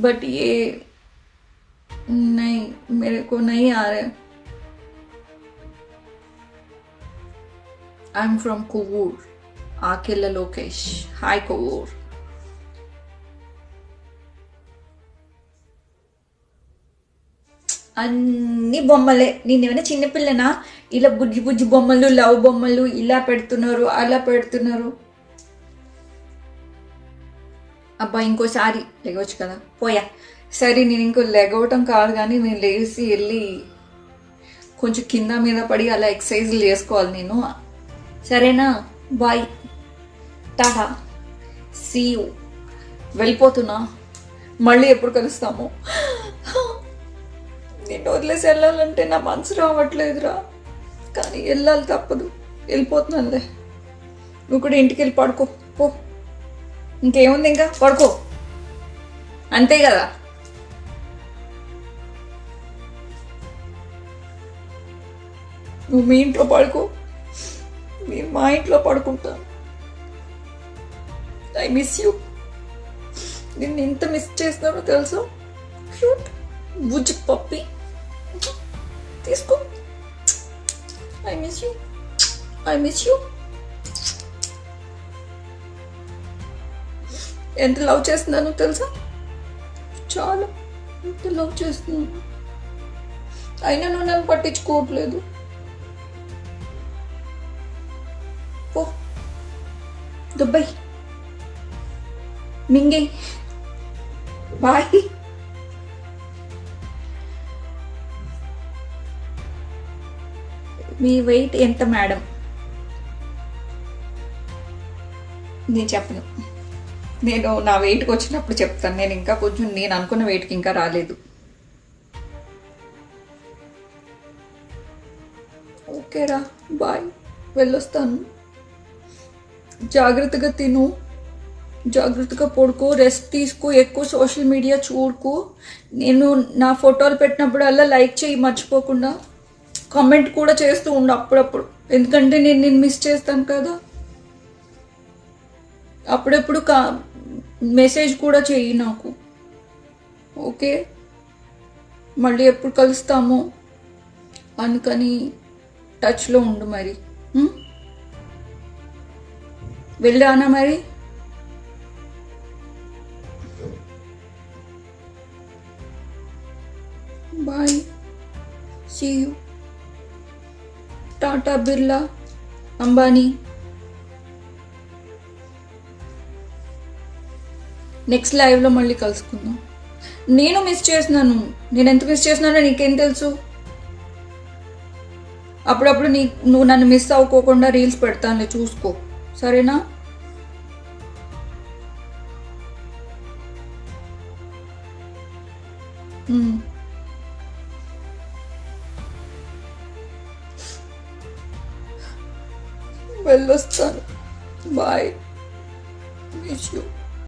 बट ये नहीं, मेरे को नहीं आ रहा है. I am from Kovur. आकेला लोकेश. हाय कोवूर. అన్ని బొమ్మలే. నేనేమైనా చిన్నపిల్లనా? ఇలా బుజ్జి బుజ్జి బొమ్మలు, లవ్ బొమ్మలు ఇలా పెడుతున్నారు, అలా పెడుతున్నారు. అబ్బా ఇంకోసారి లెగవచ్చు కదా. పోయా. సరే, నేను ఇంకో లెగవటం కాదు కానీ నేను లేచి వెళ్ళి కొంచెం కింద మీద పడి అలా ఎక్సర్సైజ్లు చేసుకోవాలి నేను. సరేనా? Bye, tata, see you. వెళ్ళిపోతున్నా. మళ్ళీ ఎప్పుడు కలుస్తాము? నేను వదిలేసి వెళ్ళాలంటే నా మనసు రావట్లేదురా, కానీ వెళ్ళాలి, తప్పదు. వెళ్ళిపోతున్నానులే. నువ్వు కూడా ఇంటికి వెళ్ళి పడుకో పో. ఇంకేముంది, ఇంకా పడుకో, అంతే కదా. నువ్వు మీ ఇంట్లో పడుకో, నేను మా ఇంట్లో పడుకుంటాను. I miss you. నిన్ను ఎంత మిస్ చేస్తానో తెలుసా? క్యూట్ బుజ్జి పప్పి, తీసుకో. I miss you, I miss you. ఎంత లవ్ చేస్తున్నానో తెలుసా? చాలా, ఎంత లవ్ చేస్తున్నాను. అయినా నువ్వు నన్ను పట్టించుకోవట్లేదు. పో, దుబాయ్ మింగే. బాయ్. మీ వెయిట్ ఎంత మేడం? నేను చెప్పను. నేను నా వెయిట్కి వచ్చినప్పుడు చెప్తాను. నేను ఇంకా కొంచెం నేను అనుకున్న వెయిట్కి ఇంకా రాలేదు. ఓకేరా, బాయ్, వెళ్ళొస్తాను. జాగ్రత్తగా తిను, జాగ్రత్తగా పడుకో, రెస్ట్ తీసుకో, ఎక్కువ సోషల్ మీడియా చూడుకో. నేను నా ఫోటోలు పెట్టినప్పుడల్లా లైక్ చేయి మర్చిపోకుండా. కామెంట్ కూడా చేస్తూ ఉండు అప్పుడప్పుడు, ఎందుకంటే నేను నిన్ను మిస్ చేస్తాను కదా. అప్పుడప్పుడు మెసేజ్ కూడా చెయ్యి నాకు. ఓకే, మళ్ళీ ఎప్పుడు కలుస్తామో అందుకని టచ్లో ఉండు మరి. వెళ్ళానా మరి? Bye, see you. Tata, Birla, Ambani. Next లైవ్లో మళ్ళీ కలుసుకుందాం. నేను మిస్ చేస్తున్నాను. నేను ఎంత మిస్ చేస్తున్నానో నీకేం తెలుసు? అప్పుడప్పుడు నువ్వు నన్ను మిస్ అవ్వకోకుండా రీల్స్ పెడతానులే, చూసుకో, సరేనా? వెళ్ళొస్తాను. Bye, miss you.